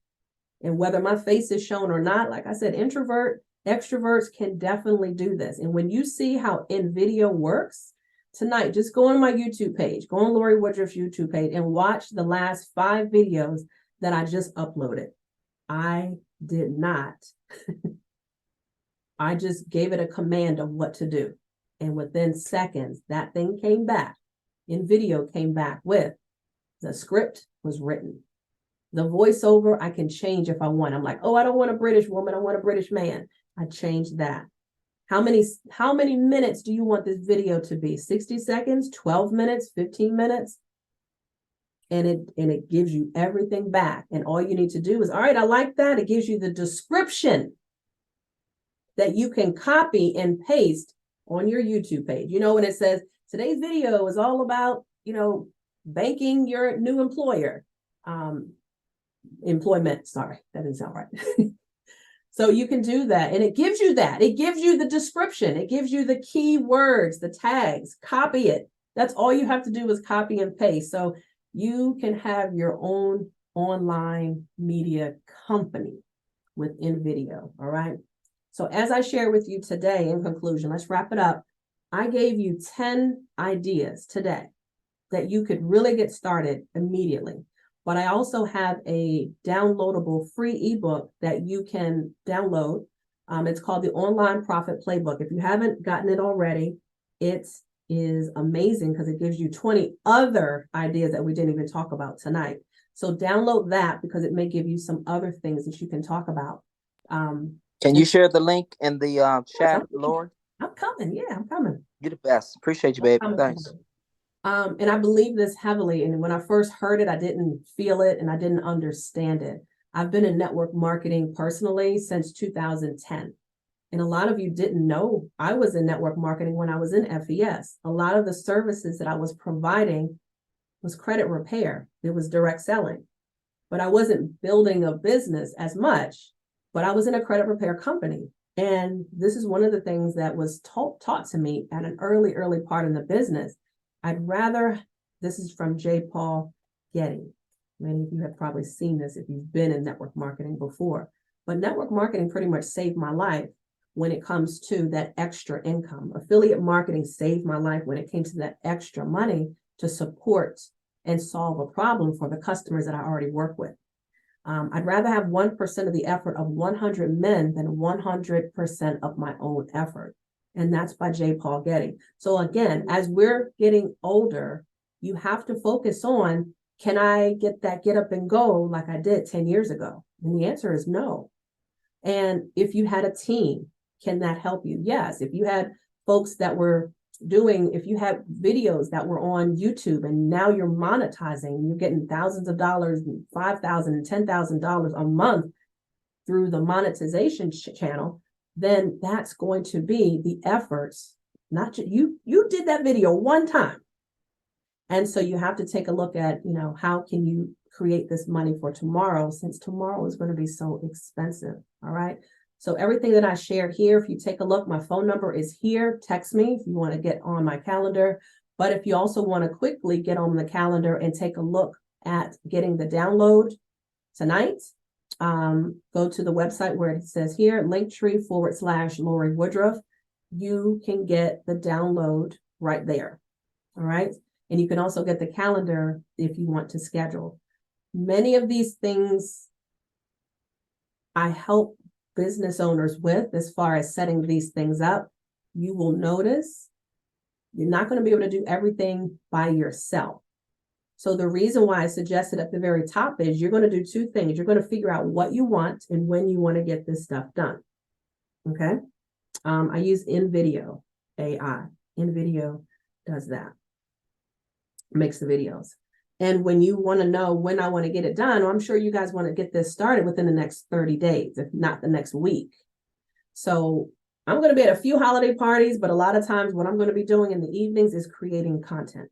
Speaker 1: And whether my face is shown or not, like I said, extroverts can definitely do this. And when you see how Invideo works tonight, just go on my YouTube page, go on Lorie Woodruff's YouTube page and watch the last 5 videos that I just uploaded. I did not. I just gave it a command of what to do. And within seconds, that thing came back. Invideo came back with the script was written. The voiceover, I can change if I want. I'm like, oh, I don't want a British woman. I want a British man. I changed that. How many minutes do you want this video to be? 60 seconds, 12 minutes, 15 minutes? And it gives you everything back. And all you need to do is, all right, I like that. It gives you the description that you can copy and paste on your YouTube page. When it says, today's video is all about, banking your new employment. Sorry, that didn't sound right. So you can do that. And it gives you that. It gives you the description. It gives you the keywords, the tags, copy it. That's all you have to do is copy and paste. So you can have your own online media company with Invideo. All right. So as I share with you today, in conclusion, let's wrap it up. I gave you 10 ideas today that you could really get started immediately. But I also have a downloadable free ebook that you can download. It's called the Online Profit Playbook. If you haven't gotten it already, it is amazing because it gives you 20 other ideas that we didn't even talk about tonight. So download that because it may give you some other things that you can talk about.
Speaker 2: Can you share the link in the chat, Lorie?
Speaker 1: I'm coming. Yeah, I'm coming.
Speaker 2: You're the best. Appreciate you, baby. Thanks.
Speaker 1: And I believe this heavily. And when I first heard it, I didn't feel it and I didn't understand it. I've been in network marketing personally since 2010. And a lot of you didn't know I was in network marketing when I was in FES. A lot of the services that I was providing was credit repair. It was direct selling. but I wasn't building a business as much, but I was in a credit repair company. And this is one of the things that was taught to me at an early part in the business. This is from J. Paul Getty. Many of you have probably seen this if you've been in network marketing before, but network marketing pretty much saved my life when it comes to that extra income. Affiliate marketing saved my life when it came to that extra money to support and solve a problem for the customers that I already work with. I'd rather have 1% of the effort of 100 men than 100% of my own effort. And that's by J. Paul Getty. So again, as we're getting older, you have to focus on, can I get up and go like I did 10 years ago? And the answer is no. And if you had a team, can that help you? Yes. If you had folks that were if you had videos that were on YouTube and now you're monetizing, you're getting thousands of dollars, $5,000 and $10,000 a month through the monetization channel, then that's going to be the efforts. Not just you did that video one time. And so you have to take a look at, how can you create this money for tomorrow, since tomorrow is going to be so expensive. All right. So everything that I shared here, if you take a look, my phone number is here. Text me if you want to get on my calendar. But if you also want to quickly get on the calendar and take a look at getting the download tonight, go to the website where it says here, Linktree/Lorie Woodruff. You can get the download right there. All right. And you can also get the calendar if you want to schedule. Many of these things I help business owners with as far as setting these things up. You will notice you're not going to be able to do everything by yourself. So the reason why I suggested at the very top is you're going to do two things. You're going to figure out what you want and when you want to get this stuff done. Okay. I use Invideo AI. Invideo does that. Makes the videos. And when you want to know when I want to get it done, I'm sure you guys want to get this started within the next 30 days, if not the next week. So I'm going to be at a few holiday parties, but a lot of times what I'm going to be doing in the evenings is creating content.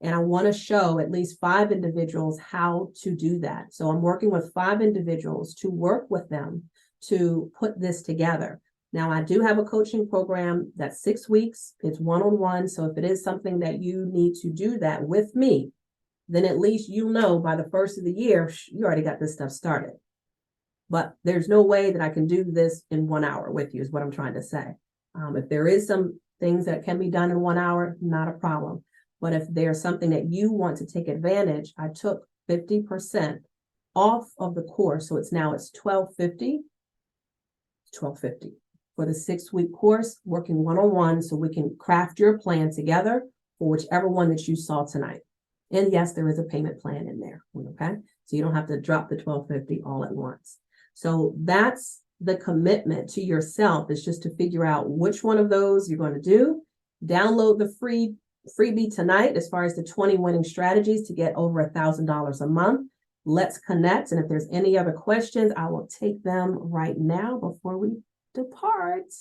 Speaker 1: And I want to show at least 5 individuals how to do that. So I'm working with 5 individuals to work with them to put this together. Now, I do have a coaching program that's 6 weeks. It's one-on-one. So if it is something that you need to do that with me, then at least you know by the first of the year, you already got this stuff started. But there's no way that I can do this in 1 hour with you is what I'm trying to say. If there is some things that can be done in 1 hour, not a problem. But if there's something that you want to take advantage, I took 50% off of the course. So it's $1,250 for the 6-week course, working one-on-one, so we can craft your plan together for whichever one that you saw tonight. And yes, there is a payment plan in there. Okay. So you don't have to drop the $1,250 all at once. So that's the commitment to yourself, is just to figure out which one of those you're going to do. Download the freebie tonight as far as the 20 winning strategies to get over $1,000 a month. Let's connect. And if there's any other questions, I will take them right now before we depart.